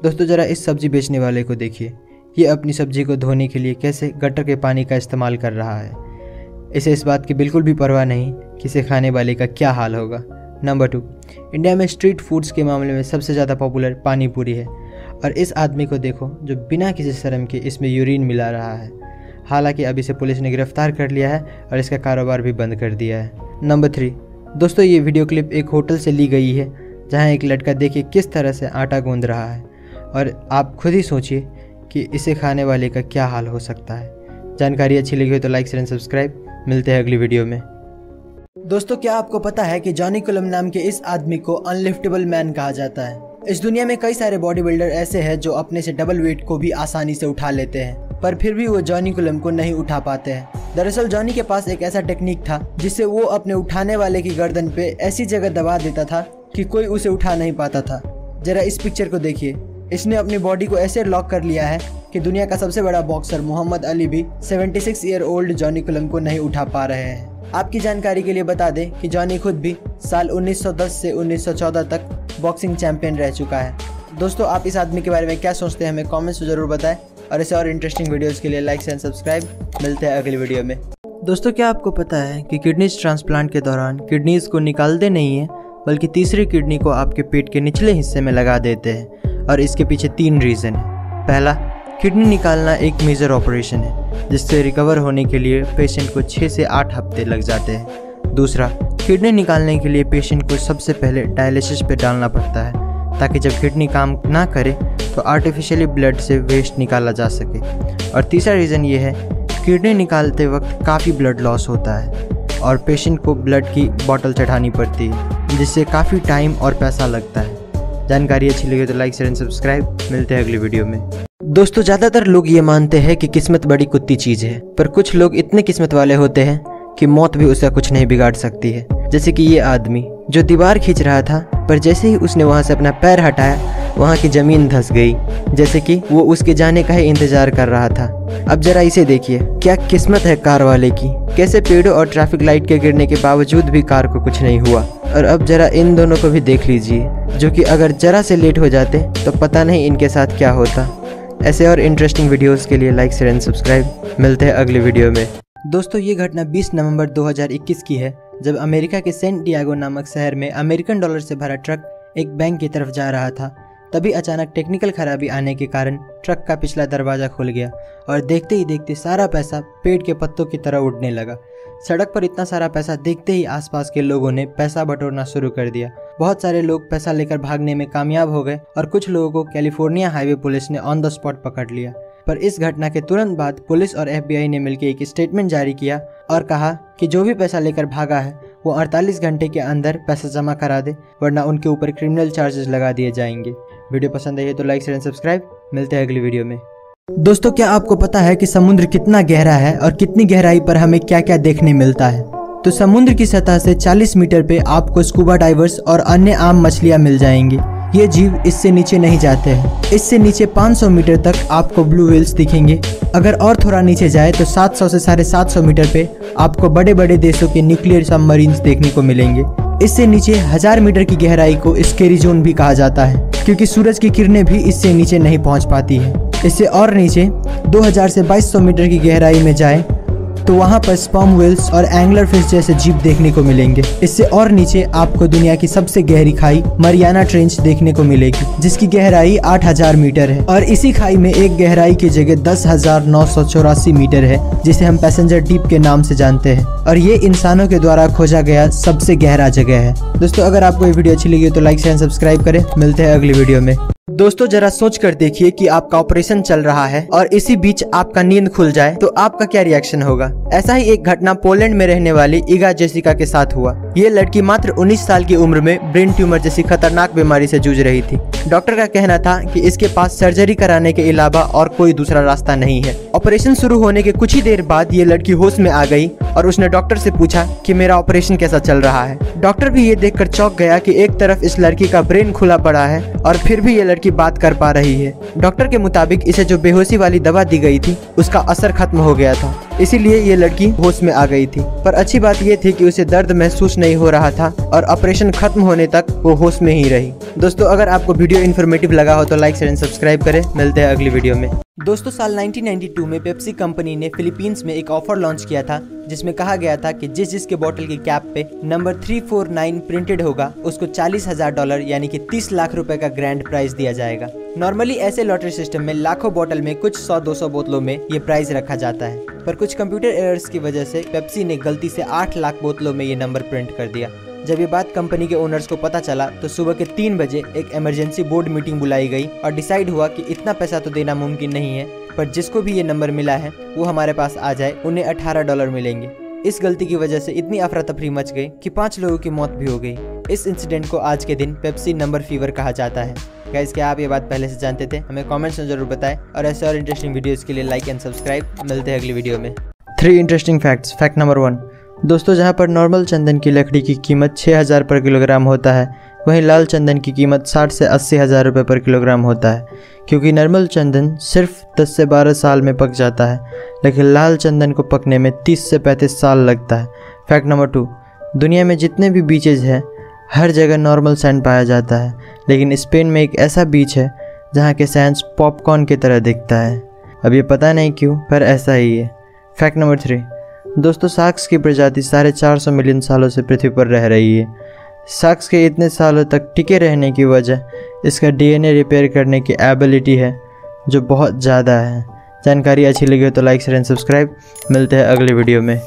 दोस्तों ज़रा इस सब्ज़ी बेचने वाले को देखिए। ये अपनी सब्ज़ी को धोने के लिए कैसे गटर के पानी का इस्तेमाल कर रहा है। इसे इस बात की बिल्कुल भी परवाह नहीं कि इसे खाने वाले का क्या हाल होगा। नंबर 2, इंडिया में स्ट्रीट फूड्स के मामले में सबसे ज़्यादा पॉपुलर पानी पूरी है और इस आदमी को देखो जो बिना किसी शर्म के इसमें यूरिन मिला रहा है। हालांकि अब इसे पुलिस ने गिरफ्तार कर लिया है और इसका कारोबार भी बंद कर दिया है। नंबर 3, दोस्तों ये वीडियो क्लिप एक होटल से ली गई है जहां एक लड़का देखिए किस तरह से आटा गूंद रहा है और आप खुद ही सोचिए कि इसे खाने वाले का क्या हाल हो सकता है। जानकारी अच्छी लगी हो तो लाइक शेयर सब्सक्राइब। मिलते हैं अगली वीडियो में। दोस्तों, क्या आपको पता है कि जॉनी कुलम नाम के इस आदमी को अनलिफ्टेबल मैन कहा जाता है। इस दुनिया में कई सारे बॉडी बिल्डर ऐसे हैं जो अपने से डबल वेट को भी आसानी से उठा लेते हैं, पर फिर भी वो जॉनी कुलम को नहीं उठा पाते हैं। दरअसल जॉनी के पास एक ऐसा टेक्निक था जिससे वो अपने उठाने वाले की गर्दन पे ऐसी जगह दबा देता था कि कोई उसे उठा नहीं पाता था। जरा इस पिक्चर को देखिए। इसने अपनी बॉडी को ऐसे लॉक कर लिया है कि दुनिया का सबसे बड़ा बॉक्सर मोहम्मद अली भी 76 ईयर ओल्ड जॉनी कुलम को नहीं उठा पा रहे हैं। आपकी जानकारी के लिए बता दें कि जॉनी खुद भी साल 1910 से 1914 तक बॉक्सिंग चैंपियन रह चुका है। दोस्तों, आप इस आदमी के बारे में क्या सोचते हैं? हमें कमेंट्स में जरूर बताएं और ऐसे और इंटरेस्टिंग वीडियोस के लिए लाइक एंड सब्सक्राइब। मिलते हैं अगली वीडियो में। दोस्तों, क्या आपको पता है कि किडनीज ट्रांसप्लांट के दौरान किडनीज को निकालते नहीं है बल्कि तीसरी किडनी को आपके पेट के निचले हिस्से में लगा देते हैं और इसके पीछे 3 रीज़न है। पहला, किडनी निकालना एक मेजर ऑपरेशन है जिससे रिकवर होने के लिए पेशेंट को 6 से 8 हफ्ते लग जाते हैं। दूसरा, किडनी निकालने के लिए पेशेंट को सबसे पहले डायलिसिस पे डालना पड़ता है ताकि जब किडनी काम ना करे तो आर्टिफिशियली ब्लड से वेस्ट निकाला जा सके। और तीसरा रीज़न ये है, किडनी निकालते वक्त काफ़ी ब्लड लॉस होता है और पेशेंट को ब्लड की बॉटल चढ़ानी पड़ती है जिससे काफ़ी टाइम और पैसा लगता है। जानकारी अच्छी लगी तो लाइक शेयर एंड सब्सक्राइब। मिलते हैं अगली वीडियो में। दोस्तों, ज़्यादातर लोग ये मानते हैं कि किस्मत बड़ी कुत्ती चीज़ है, पर कुछ लोग इतने किस्मत वाले होते हैं कि मौत भी उसका कुछ नहीं बिगाड़ सकती है। जैसे कि ये आदमी जो दीवार खींच रहा था, पर जैसे ही उसने वहाँ से अपना पैर हटाया वहाँ की ज़मीन धंस गई, जैसे कि वो उसके जाने का ही इंतजार कर रहा था। अब जरा इसे देखिए, क्या किस्मत है कार वाले की, कैसे पेड़ों और ट्रैफिक लाइट के गिरने के बावजूद भी कार को कुछ नहीं हुआ। और अब जरा इन दोनों को भी देख लीजिए, जो कि अगर जरा से लेट हो जाते तो पता नहीं इनके साथ क्या होता। ऐसे और इंटरेस्टिंग वीडियोस के लिए लाइक शेयर एंड सब्सक्राइब। मिलते हैं अगली वीडियो में। दोस्तों, ये घटना 20 नवंबर 2021 की है, जब अमेरिका के सेंट डिएगो नामक शहर में अमेरिकन डॉलर से भरा ट्रक एक बैंक की तरफ जा रहा था। तभी अचानक टेक्निकल खराबी आने के कारण ट्रक का पिछला दरवाज़ा खुल गया और देखते ही देखते सारा पैसा पेड़ के पत्तों की तरह उड़ने लगा। सड़क पर इतना सारा पैसा देखते ही आसपास के लोगों ने पैसा बटोरना शुरू कर दिया। बहुत सारे लोग पैसा लेकर भागने में कामयाब हो गए और कुछ लोगों को कैलिफोर्निया हाईवे पुलिस ने ऑन द स्पॉट पकड़ लिया। पर इस घटना के तुरंत बाद पुलिस और FBI ने मिलकर एक स्टेटमेंट जारी किया और कहा कि जो भी पैसा लेकर भागा है वो 48 घंटे के अंदर पैसा जमा करा दे, वरना उनके ऊपर क्रिमिनल चार्जेस लगा दिए जाएंगे। वीडियो पसंद आई है तो लाइक शेयर एंड सब्सक्राइब। मिलते हैं अगली वीडियो में। दोस्तों, क्या आपको पता है कि समुद्र कितना गहरा है और कितनी गहराई पर हमें क्या क्या देखने मिलता है? तो समुद्र की सतह से 40 मीटर पे आपको स्कूबा डाइवर्स और अन्य आम मछलियां मिल जाएंगी। ये जीव इससे नीचे नहीं जाते हैं। इससे नीचे 500 मीटर तक आपको ब्लू व्हेल्स दिखेंगे। अगर और थोड़ा नीचे जाए तो 700 से 750 मीटर पे आपको बड़े बड़े देशों के न्यूक्लियर सबमरीन्स देखने को मिलेंगे। इससे नीचे 1000 मीटर की गहराई को स्केरी जोन भी कहा जाता है, क्योंकि सूरज की किरणें भी इससे नीचे नहीं पहुंच पाती है। इससे और नीचे 2000 से 2200 मीटर की गहराई में जाए तो वहाँ पर स्पर्म व्हेल्स और एंगलर फिश जैसे जीव देखने को मिलेंगे। इससे और नीचे आपको दुनिया की सबसे गहरी खाई मरियाना ट्रेंच देखने को मिलेगी, जिसकी गहराई 8000 मीटर है। और इसी खाई में एक गहराई की जगह 10,984 मीटर है, जिसे हम पैसेंजर डीप के नाम से जानते हैं। और ये इंसानों के द्वारा खोजा गया सबसे गहरा जगह है। दोस्तों, अगर आपको ये वीडियो अच्छी लगी तो लाइक शेयर सब्सक्राइब करें। मिलते हैं अगली वीडियो में। दोस्तों, जरा सोच कर देखिए कि आपका ऑपरेशन चल रहा है और इसी बीच आपका नींद खुल जाए तो आपका क्या रिएक्शन होगा। ऐसा ही एक घटना पोलैंड में रहने वाली इगा जेसिका के साथ हुआ। ये लड़की मात्र 19 साल की उम्र में ब्रेन ट्यूमर जैसी खतरनाक बीमारी से जूझ रही थी। डॉक्टर का कहना था कि इसके पास सर्जरी कराने के अलावा और कोई दूसरा रास्ता नहीं है। ऑपरेशन शुरू होने के कुछ ही देर बाद ये लड़की होश में आ गई और उसने डॉक्टर से पूछा कि मेरा ऑपरेशन कैसा चल रहा है। डॉक्टर भी ये देखकर चौंक गया कि एक तरफ इस लड़की का ब्रेन खुला पड़ा है और फिर भी ये लड़की बात कर पा रही है। डॉक्टर के मुताबिक इसे जो बेहोशी वाली दवा दी गई थी उसका असर खत्म हो गया था, इसीलिए ये लड़की होश में आ गई थी। पर अच्छी बात ये थी कि उसे दर्द महसूस नहीं हो रहा था और ऑपरेशन खत्म होने तक वो होश में ही रही। दोस्तों, अगर आपको वीडियो इन्फॉर्मेटिव लगा हो तो लाइक शेयर एंड सब्सक्राइब करें। मिलते हैं अगली वीडियो में। दोस्तों, साल 1992 में पेप्सी कंपनी ने फिलीपींस में एक ऑफर लॉन्च किया था, जिसमें कहा गया था कि जिसके बोतल की कैप पे नंबर 349 प्रिंटेड होगा उसको $40,000 यानी कि 30 लाख रुपए का ग्रैंड प्राइज दिया जाएगा। नॉर्मली ऐसे लॉटरी सिस्टम में लाखों बोतल में कुछ 100-200 बोतलों में ये प्राइज रखा जाता है, पर कुछ कंप्यूटर एरर्स की वजह से पेप्सी ने गलती से 8 लाख बोतलों में ये नंबर प्रिंट कर दिया। जब ये बात कंपनी के ओनर्स को पता चला तो सुबह के 3 बजे एक इमरजेंसी बोर्ड मीटिंग बुलाई गई और डिसाइड हुआ कि इतना पैसा तो देना मुमकिन नहीं है, पर जिसको भी ये नंबर मिला है वो हमारे पास आ जाए, उन्हें $18 मिलेंगे। इस गलती की वजह से इतनी अफरा तफरी मच गई कि 5 लोगों की मौत भी हो गई। इस इंसिडेंट को आज के दिन पेप्सी नंबर फीवर कहा जाता है। गाइस, क्या आप ये बात पहले से जानते थे? हमें कमेंट्स में जरूर बताएं और ऐसे और इंटरेस्टिंग वीडियोस के लिए लाइक एंड सब्सक्राइब। मिलते हैं अगली वीडियो में। 3 इंटरेस्टिंग फैक्ट्स। Fact number 1। दोस्तों, जहां पर नॉर्मल चंदन की लकड़ी की कीमत 6000 पर किलोग्राम होता है, वहीं लाल चंदन की कीमत 60 से 80 हज़ार रुपये पर किलोग्राम होता है, क्योंकि नॉर्मल चंदन सिर्फ 10 से 12 साल में पक जाता है, लेकिन लाल चंदन को पकने में 30 से 35 साल लगता है। Fact number 2। दुनिया में जितने भी बीचेज हैं हर जगह नॉर्मल सैंड पाया जाता है, लेकिन स्पेन में एक ऐसा बीच है जहाँ के सैंड पॉपकॉर्न की तरह दिखता है। अब ये पता नहीं क्यों, पर ऐसा ही है। Fact number 3। दोस्तों, शार्क्स की प्रजाति 450 मिलियन सालों से पृथ्वी पर रह रही है। शार्क्स के इतने सालों तक टिके रहने की वजह इसका DNA रिपेयर करने की एबिलिटी है, जो बहुत ज़्यादा है। जानकारी अच्छी लगी हो तो लाइक शेयर एंड सब्सक्राइब। मिलते हैं अगले वीडियो में।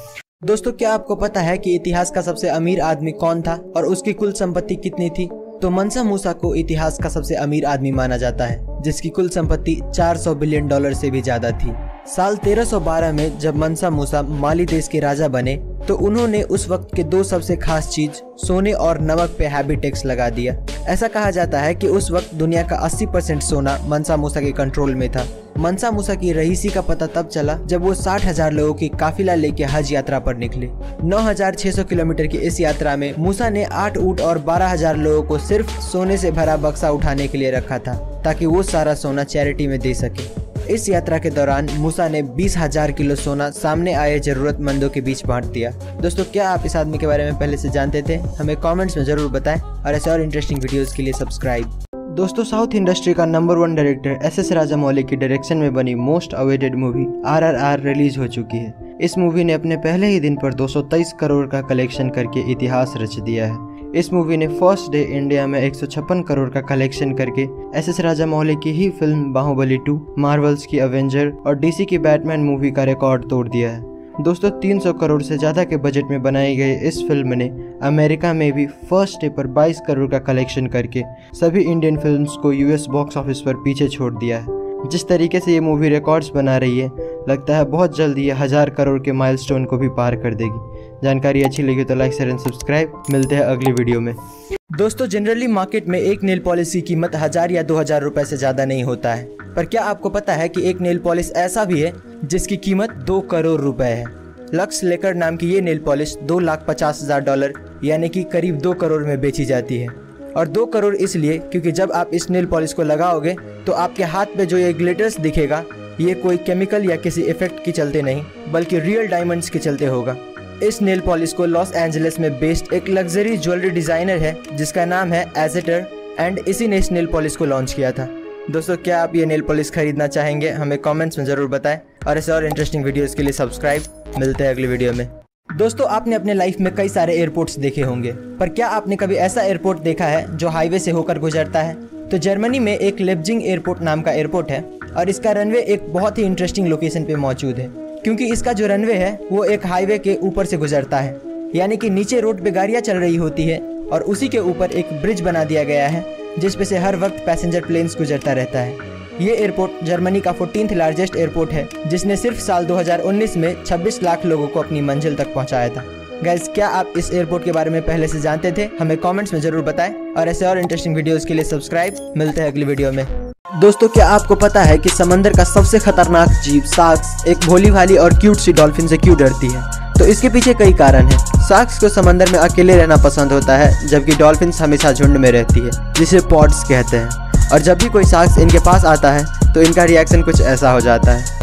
दोस्तों, क्या आपको पता है कि इतिहास का सबसे अमीर आदमी कौन था और उसकी कुल संपत्ति कितनी थी? तो मनसा मूसा को इतिहास का सबसे अमीर आदमी माना जाता है, जिसकी कुल संपत्ति $400 बिलियन से भी ज्यादा थी। साल 1312 में जब मनसा मूसा माली देश के राजा बने तो उन्होंने उस वक्त के दो सबसे खास चीज सोने और नमक पे हैवी टैक्स लगा दिया। ऐसा कहा जाता है कि उस वक्त दुनिया का 80% सोना मनसा मूसा के कंट्रोल में था। मनसा मूसा की रईसी का पता तब चला जब वो 60,000 लोगों की काफिला लेके हज यात्रा पर निकले। 9,600 किलोमीटर की इस यात्रा में मूसा ने 8 ऊंट और 12,000 लोगों को सिर्फ सोने से भरा बक्सा उठाने के लिए रखा था ताकि वो सारा सोना चैरिटी में दे सके। इस यात्रा के दौरान मूसा ने 20,000 किलो सोना सामने आए जरूरतमंदों के बीच बांट दिया। दोस्तों, क्या आप इस आदमी के बारे में पहले से जानते थे? हमें कमेंट्स में जरूर बताएं और ऐसे और इंटरेस्टिंग वीडियोस के लिए सब्सक्राइब। दोस्तों, साउथ इंडस्ट्री का नंबर 1 डायरेक्टर एस.एस. राजामौली की डायरेक्शन में बनी most awaited movie RRR release हो चुकी है। इस मूवी ने अपने पहले ही दिन पर 223 करोड़ का कलेक्शन करके इतिहास रच दिया है। इस मूवी ने फर्स्ट डे इंडिया में 156 करोड़ का कलेक्शन करके एस.एस. राजामौली की ही फिल्म बाहुबली 2, मार्वल्स की अवेंजर और DC की बैटमैन मूवी का रिकॉर्ड तोड़ दिया है। दोस्तों, 300 करोड़ से ज़्यादा के बजट में बनाई गई इस फिल्म ने अमेरिका में भी फर्स्ट डे पर 22 करोड़ का कलेक्शन करके सभी इंडियन फिल्म्स को US बॉक्स ऑफिस पर पीछे छोड़ दिया है। जिस तरीके से ये मूवी रिकॉर्ड्स बना रही है, लगता है बहुत जल्द ये 1000 करोड़ के माइलस्टोन को भी पार कर देगी। जानकारी अच्छी लगी तो लाइक शेयर एंड सब्सक्राइब। मिलते हैं अगली वीडियो में। दोस्तों, जनरली मार्केट में एक नेल पॉलिश की कीमत 1000 या 2000 रुपए से ज़्यादा नहीं होता है, पर क्या आपको पता है कि एक नेल पॉलिश ऐसा भी है जिसकी कीमत 2 करोड़ रुपए है। लक्स लेकर नाम की ये नेल पॉलिश $2,50,000 यानी कि करीब 2 करोड़ में बेची जाती है। और 2 करोड़ इसलिए क्योंकि जब आप इस नेल पॉलिश को लगाओगे तो आपके हाथ पे जो ये ग्लिटर्स दिखेगा, ये कोई केमिकल या किसी इफेक्ट के चलते नहीं बल्कि रियल डायमंड्स के चलते होगा। इस नेल पॉलिश को लॉस एंजलिस में बेस्ड एक लग्जरी ज्वेलरी डिजाइनर है जिसका नाम है एजेटर, एंड इसी ने इस नेल पॉलिश को लॉन्च किया था। दोस्तों, क्या आप ये नेल पॉलिश खरीदना चाहेंगे? हमें कमेंट्स में जरूर बताएं और ऐसे और इंटरेस्टिंग वीडियोस के लिए सब्सक्राइब। मिलते हैं अगली वीडियो में। दोस्तों, आपने अपने लाइफ में कई सारे एयरपोर्ट्स देखे होंगे, पर क्या आपने कभी ऐसा एयरपोर्ट देखा है जो हाईवे से होकर गुजरता है? तो जर्मनी में एक लेप्जिंग एयरपोर्ट नाम का एयरपोर्ट है और इसका रनवे एक बहुत ही इंटरेस्टिंग लोकेशन पे मौजूद है, क्योंकि इसका जो रनवे है वो एक हाईवे के ऊपर से गुजरता है। यानी कि नीचे रोड पे गाड़ियाँ चल रही होती है और उसी के ऊपर एक ब्रिज बना दिया गया है जिस पे से हर वक्त पैसेंजर प्लेन्स गुजरता रहता है। ये एयरपोर्ट जर्मनी का 14th लार्जेस्ट एयरपोर्ट है जिसने सिर्फ साल 2019 में 26 लाख लोगों को अपनी मंजिल तक पहुंचाया था। गाइस, क्या आप इस एयरपोर्ट के बारे में पहले से जानते थे? हमें कमेंट्स में जरूर बताएं और ऐसे और इंटरेस्टिंग वीडियोस के लिए सब्सक्राइब। मिलते हैं अगली वीडियो में। दोस्तों, क्या आपको पता है कि समंदर का सबसे खतरनाक जीव शार्क्स एक भोली भाली और क्यूट सी डॉल्फिन से क्यों डरती है? तो इसके पीछे कई कारण हैं। शार्क्स को समंदर में अकेले रहना पसंद होता है, जबकि डॉल्फिन हमेशा झुंड में रहती है, जिसे पॉड्स कहते हैं। और जब भी कोई शार्क्स इनके पास आता है तो इनका रिएक्शन कुछ ऐसा हो जाता है।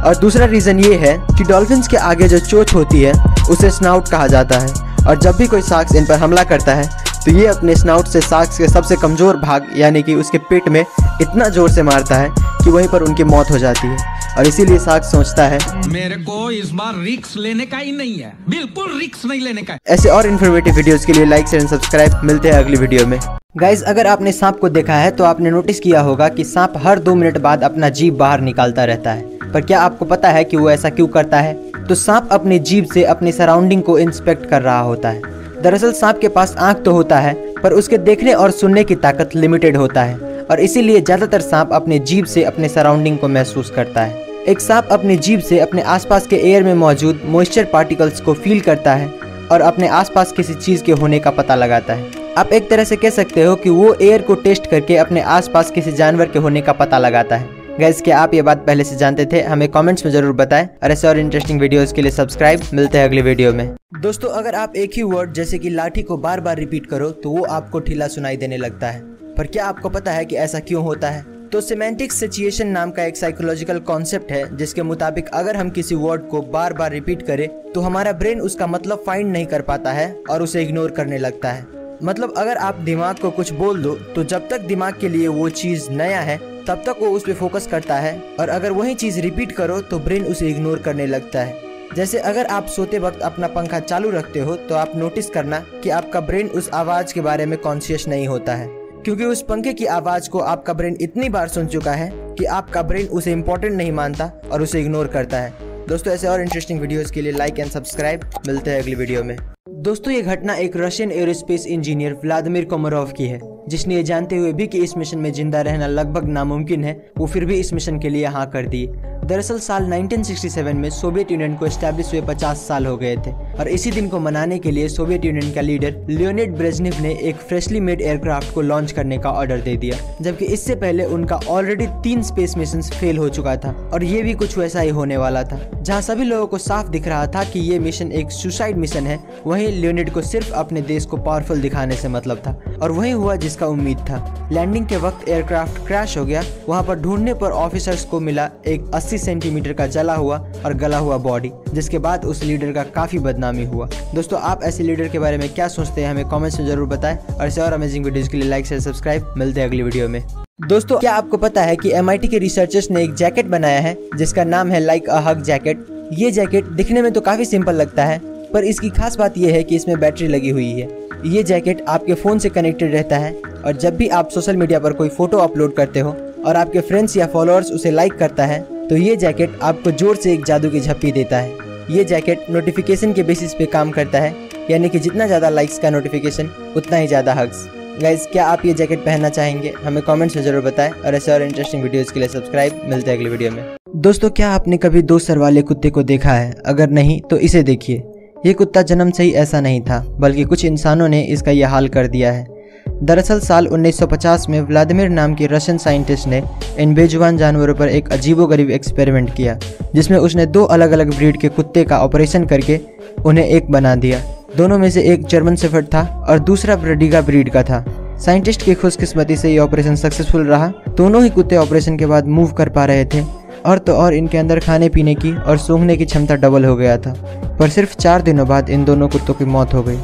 और दूसरा रीज़न ये है कि डॉल्फिन्स के आगे जो चोंच होती है उसे स्नाउट कहा जाता है, और जब भी कोई शार्क्स इन पर हमला करता है तो ये अपने स्नाउट से शार्क्स के सबसे कमज़ोर भाग यानी कि उसके पेट में इतना ज़ोर से मारता है कि वहीं पर उनकी मौत हो जाती है। और इसीलिए शार्क्स सोचता है मेरे को इस बार रिस्क लेने का ही नहीं है, बिल्कुल रिस्क नहीं लेने का। ऐसे और इन्फॉर्मेटिव वीडियोस के लिए लाइक शेयर एंड सब्सक्राइब। मिलते हैं अगली वीडियो में। गाइज, अगर आपने सांप को देखा है तो आपने नोटिस किया होगा कि सांप हर 2 मिनट बाद अपना जीभ बाहर निकालता रहता है, पर क्या आपको पता है कि वो ऐसा क्यों करता है? तो सांप अपनी जीभ से अपनी सराउंडिंग को इंस्पेक्ट कर रहा होता है। दरअसल सांप के पास आंख तो होता है, पर उसके देखने और सुनने की ताकत लिमिटेड होता है, और इसीलिए ज्यादातर सांप अपने जीभ से अपने सराउंडिंग को महसूस करता है। एक सांप अपनी जीभ से अपने आसपास के एयर में मौजूद मॉइस्चर पार्टिकल्स को फील करता है और अपने आसपास किसी चीज के होने का पता लगाता है। आप एक तरह से कह सकते हो कि वो एयर को टेस्ट करके अपने आसपास किसी जानवर के होने का पता लगाता है। गाइस, क्या आप ये बात पहले से जानते थे? हमें कमेंट्स में जरूर बताएं और ऐसे और इंटरेस्टिंग वीडियोस के लिए सब्सक्राइब। मिलते हैं अगली वीडियो में। दोस्तों, अगर आप एक ही वर्ड जैसे कि लाठी को बार बार रिपीट करो तो वो आपको ढीला सुनाई देने लगता है, पर क्या आपको पता है कि ऐसा क्यों होता है? तो सिमेंटिक सिचुएशन नाम का एक साइकोलॉजिकल कॉन्सेप्ट है जिसके मुताबिक अगर हम किसी वर्ड को बार बार रिपीट करें तो हमारा ब्रेन उसका मतलब फाइंड नहीं कर पाता है और उसे इग्नोर करने लगता है। मतलब अगर आप दिमाग को कुछ बोल दो तो जब तक दिमाग के लिए वो चीज नया है तब तक वो उस पर फोकस करता है, और अगर वही चीज रिपीट करो तो ब्रेन उसे इग्नोर करने लगता है। जैसे अगर आप सोते वक्त अपना पंखा चालू रखते हो तो आप नोटिस करना कि आपका ब्रेन उस आवाज के बारे में कॉन्शियस नहीं होता है, क्योंकि उस पंखे की आवाज को आपका ब्रेन इतनी बार सुन चुका है कि आपका ब्रेन उसे इम्पोर्टेंट नहीं मानता और उसे इग्नोर करता है। दोस्तों, ऐसे और इंटरेस्टिंग वीडियोस के लिए लाइक एंड सब्सक्राइब। मिलते हैं अगली वीडियो में। दोस्तों, ये घटना एक Russian aerospace engineer Vladimir Komarov की है। जिसने ये जानते हुए भी कि इस मिशन में जिंदा रहना लगभग नामुमकिन है, वो फिर भी इस मिशन के लिए हाँ कर दिए। दरअसल साल 1967 में सोवियत यूनियन को एस्टैब्लिश हुए 50 साल हो गए थे और इसी दिन को मनाने के लिए सोवियत यूनियन का लीडर लियोनिड ब्रेजनेव ने एक फ्रेशली मेड एयरक्राफ्ट को लॉन्च करने का ऑर्डर दे दिया, जबकि इससे पहले उनका ऑलरेडी 3 स्पेस मिशन फेल हो चुका था और ये भी कुछ वैसा ही होने वाला था। जहाँ सभी लोगों को साफ दिख रहा था कि ये मिशन एक सुसाइड मिशन है, वहीं लियोनिड को सिर्फ अपने देश को पावरफुल दिखाने से मतलब था और वही हुआ जिसका उम्मीद था। लैंडिंग के वक्त एयरक्राफ्ट क्रैश हो गया। वहाँ पर ढूंढने पर ऑफिसर्स को मिला एक 80 सेंटीमीटर का जला हुआ और गला हुआ बॉडी, जिसके बाद उस लीडर का काफी बदनामी हुआ। दोस्तों, आप ऐसे लीडर के बारे में क्या सोचते हैं हमें कमेंट्स में जरूर बताएं और ऐसे और अमेजिंग वीडियोस के लिए लाइक शेयर सब्सक्राइब। मिलते हैं अगली वीडियो में। दोस्तों, क्या आपको पता है कि MIT के रिसर्चर्स ने एक जैकेट बनाया है जिसका नाम है लाइक अ हग जैकेट। ये जैकेट दिखने में तो काफी सिंपल लगता है, पर इसकी खास बात यह है कि इसमें बैटरी लगी हुई है। ये जैकेट आपके फ़ोन से कनेक्टेड रहता है और जब भी आप सोशल मीडिया पर कोई फोटो अपलोड करते हो और आपके फ्रेंड्स या फॉलोअर्स उसे लाइक करता है तो ये जैकेट आपको जोर से एक जादू की झप्पी देता है। ये जैकेट नोटिफिकेशन के बेसिस पे काम करता है, यानी कि जितना ज़्यादा लाइक्स का नोटिफिकेशन उतना ही ज़्यादा हग्स। गाइज, क्या आप ये जैकेट पहनना चाहेंगे? हमें कमेंट्स में जरूर बताएं और ऐसे और इंटरेस्टिंग वीडियोज़ के लिए सब्सक्राइब। मिलते हैं अगली वीडियो में। दोस्तों, क्या आपने कभी 2 सर वाले कुत्ते को देखा है? अगर नहीं तो इसे देखिए। ये कुत्ता जन्म से ही ऐसा नहीं था, बल्कि कुछ इंसानों ने इसका यह हाल कर दिया है। दरअसल साल 1950 में व्लादिमीर नाम के रशियन साइंटिस्ट ने इन बेजुबान जानवरों पर एक अजीबोगरीब एक्सपेरिमेंट किया, जिसमें उसने 2 अलग अलग ब्रीड के कुत्ते का ऑपरेशन करके उन्हें एक बना दिया। दोनों में से एक जर्मन शेफर्ड था और दूसरा ब्रडीगा ब्रीड का था। साइंटिस्ट की खुशकिस्मती से ये ऑपरेशन सक्सेसफुल रहा। दोनों ही कुत्ते ऑपरेशन के बाद मूव कर पा रहे थे और तो और इनके अंदर खाने पीने की और सूंघने की क्षमता डबल हो गया था। पर सिर्फ 4 दिनों बाद इन दोनों कुत्तों की मौत हो गई।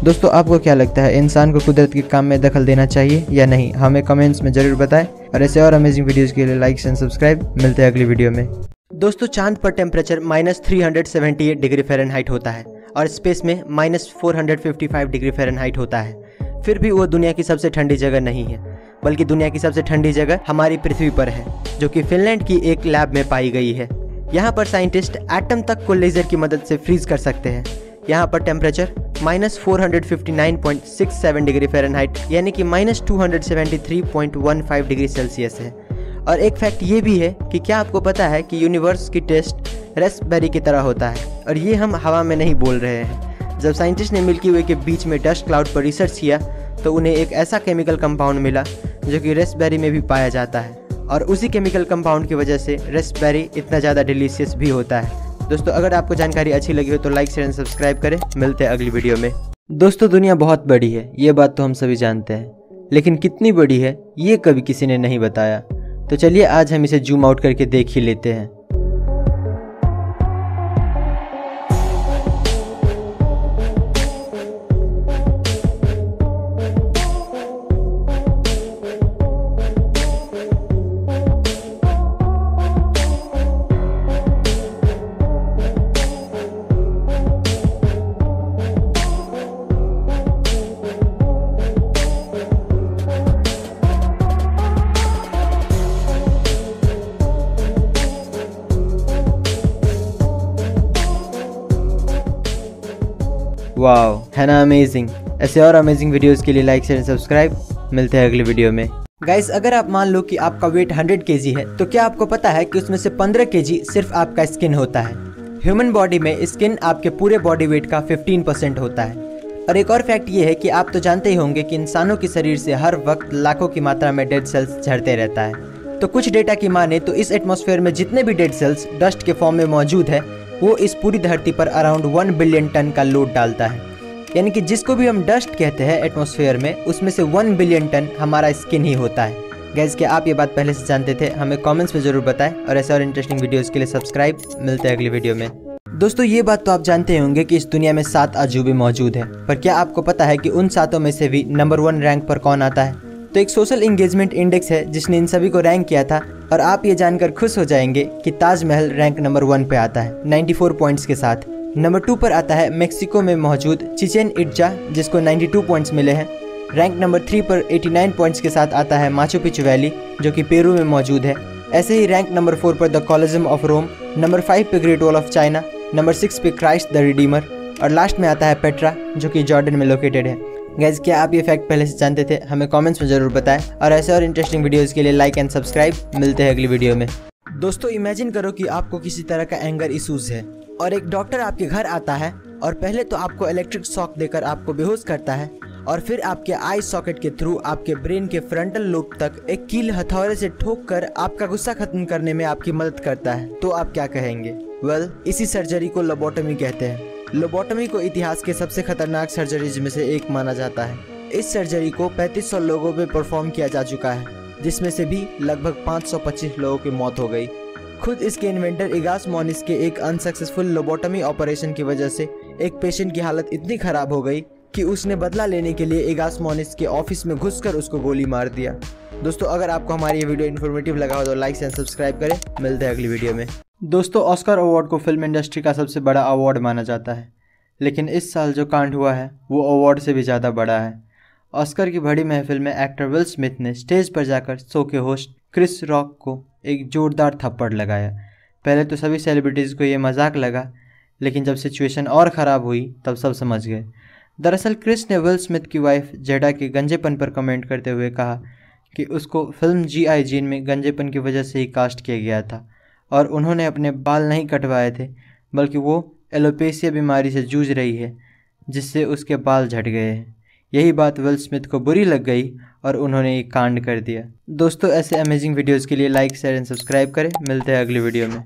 दोस्तों, आपको क्या लगता है, इंसान को कुदरत के काम में दखल देना चाहिए या नहीं? हमें कमेंट्स में जरूर बताएं और ऐसे और अमेजिंग वीडियोस के लिए लाइक एंड सब्सक्राइब। मिलते हैं अगली वीडियो में। दोस्तों, चांद पर टेम्परेचर -378 डिग्री फ़ारेनहाइट होता है और स्पेस में -455 डिग्री फ़ारेनहाइट होता है। फिर भी वो दुनिया की सबसे ठंडी जगह नहीं है, बल्कि दुनिया की सबसे ठंडी जगह हमारी पृथ्वी पर है, जो कि फिनलैंड की एक लैब में पाई गई है। यहाँ पर साइंटिस्ट एटम तक को लेजर की मदद से फ्रीज कर सकते हैं। यहाँ पर टेम्परेचर -459.67 डिग्री फ़ारेनहाइट यानी कि -273.15 डिग्री सेल्सियस है। और एक फैक्ट ये भी है कि क्या आपको पता है कि यूनिवर्स की टेस्ट रेस्पबेरी की तरह होता है और ये हम हवा में नहीं बोल रहे हैं। जब साइंटिस्ट ने मिल्की वे के बीच में डस्ट क्लाउड पर रिसर्च किया तो उन्हें एक ऐसा केमिकल कंपाउंड मिला जो कि रेस्पबेरी में भी पाया जाता है और उसी केमिकल कंपाउंड की वजह से रेस्पबेरी इतना ज़्यादा डिलीशियस भी होता है। दोस्तों, अगर आपको जानकारी अच्छी लगी हो तो लाइक शेयर एंड सब्सक्राइब करें। मिलते हैं अगली वीडियो में। दोस्तों, दुनिया बहुत बड़ी है, ये बात तो हम सभी जानते हैं, लेकिन कितनी बड़ी है ये कभी किसी ने नहीं बताया। तो चलिए आज हम इसे जूम आउट करके देख ही लेते हैं। वाओ, है ना अमेजिंग। ऐसे और अमेजिंग वीडियोस के लिए लाइक शेयर सब्सक्राइब। मिलते हैं अगली वीडियो में। गाइस, अगर आप मान लो कि आपका वेट 100 kg है तो क्या आपको पता है कि उसमें से 15 kg सिर्फ आपका स्किन होता है। ह्यूमन बॉडी में स्किन आपके पूरे बॉडी वेट का 15% होता है। और एक और फैक्ट ये है कि आप तो जानते ही होंगे कि इंसानों के शरीर से हर वक्त लाखों की मात्रा में डेड सेल्स झड़ते रहता है। तो कुछ डेटा की माने तो इस एटमॉस्फेयर में जितने भी डेड सेल्स डस्ट के फॉर्म में मौजूद है वो इस पूरी धरती पर अराउंड 1 बिलियन टन का लोड डालता है। यानी कि जिसको भी हम डस्ट कहते हैं एटमॉस्फेयर में, उसमें से 1 बिलियन टन हमारा स्किन ही होता है। गाइस, क्या आप ये बात पहले से जानते थे? हमें कमेंट्स में जरूर बताएं और ऐसे और इंटरेस्टिंग वीडियोस के लिए सब्सक्राइब। मिलते हैं अगली वीडियो में। दोस्तों, ये बात तो आप जानते होंगे कि इस दुनिया में 7 अजूबे मौजूद है, पर क्या आपको पता है कि उन 7 में से भी नंबर 1 रैंक पर कौन आता है? तो एक सोशल एंगेजमेंट इंडेक्स है जिसने इन सभी को रैंक किया था और आप ये जानकर खुश हो जाएंगे कि ताजमहल रैंक नंबर 1 पे आता है 94 पॉइंट्स के साथ। नंबर 2 पर आता है मेक्सिको में मौजूद चिचेन इट्जा जिसको 92 पॉइंट्स मिले हैं। रैंक नंबर 3 पर 89 पॉइंट्स के साथ आता है माचू पिचू वैली जो कि पेरू में मौजूद है। ऐसे ही रैंक नंबर 4 पर द कॉलोसियम ऑफ रोम, नंबर 5 पे great wall of China, number 6 पे क्राइस्ट द रिडीमर और लास्ट में आता है पेट्रा जो कि जॉर्डन में लोकेटेड है। गाइस, क्या आप ये फैक्ट पहले से जानते थे? हमें कमेंट्स में जरूर बताएं और ऐसे और इंटरेस्टिंग वीडियोस के लिए लाइक एंड सब्सक्राइब। मिलते हैं अगली वीडियो में। दोस्तों, इमेजिन करो कि आपको किसी तरह का एंगर इश्यूज है और एक डॉक्टर आपके घर आता है और पहले तो आपको इलेक्ट्रिक शॉक देकर आपको बेहोश करता है और फिर आपके आई सॉकेट के थ्रू आपके ब्रेन के फ्रंटल लोब तक एक कील हथौड़े से ठोक कर आपका गुस्सा खत्म करने में आपकी मदद करता है। तो आप क्या कहेंगे? वेल, इसी सर्जरी को लोबोटमी कहते हैं। लोबोटमी को इतिहास के सबसे खतरनाक सर्जरीज में से एक माना जाता है। इस सर्जरी को 3500 लोगों में परफॉर्म किया जा चुका है, जिसमें से भी लगभग 525 लोगों की मौत हो गई। खुद इसके इन्वेंटर इगास मोनिस के एक अनसक्सेसफुल लोबोटमी ऑपरेशन की वजह से एक पेशेंट की हालत इतनी खराब हो गई कि उसने बदला लेने के लिए इगास मोनिस के ऑफिस में घुसकर उसको गोली मार दिया। दोस्तों, अगर आपको हमारी ये वीडियो इन्फॉर्मेटिव लगा हो तो लाइक एंड सब्सक्राइब करें। मिलते हैं अगली वीडियो में। दोस्तों, ऑस्कर अवार्ड को फिल्म इंडस्ट्री का सबसे बड़ा अवार्ड माना जाता है, लेकिन इस साल जो कांड हुआ है वो अवार्ड से भी ज़्यादा बड़ा है। ऑस्कर की बड़ी महफिल में एक्टर विल स्मिथ ने स्टेज पर जाकर शो के होस्ट क्रिस रॉक को एक जोरदार थप्पड़ लगाया। पहले तो सभी सेलिब्रिटीज़ को ये मजाक लगा, लेकिन जब सिचुएशन और ख़राब हुई तब सब समझ गए। दरअसल क्रिस ने विल स्मिथ की वाइफ जेडा के गंजेपन पर कमेंट करते हुए कहा कि उसको फिल्म G.I. जेन में गंजेपन की वजह से ही कास्ट किया गया था और उन्होंने अपने बाल नहीं कटवाए थे, बल्कि वो एलोपेशिया बीमारी से जूझ रही है जिससे उसके बाल झड़ गए हैं। यही बात विल स्मिथ को बुरी लग गई और उन्होंने एक कांड कर दिया। दोस्तों, ऐसे अमेजिंग वीडियोज़ के लिए लाइक शेयर एंड सब्सक्राइब करें। मिलते हैं अगली वीडियो में।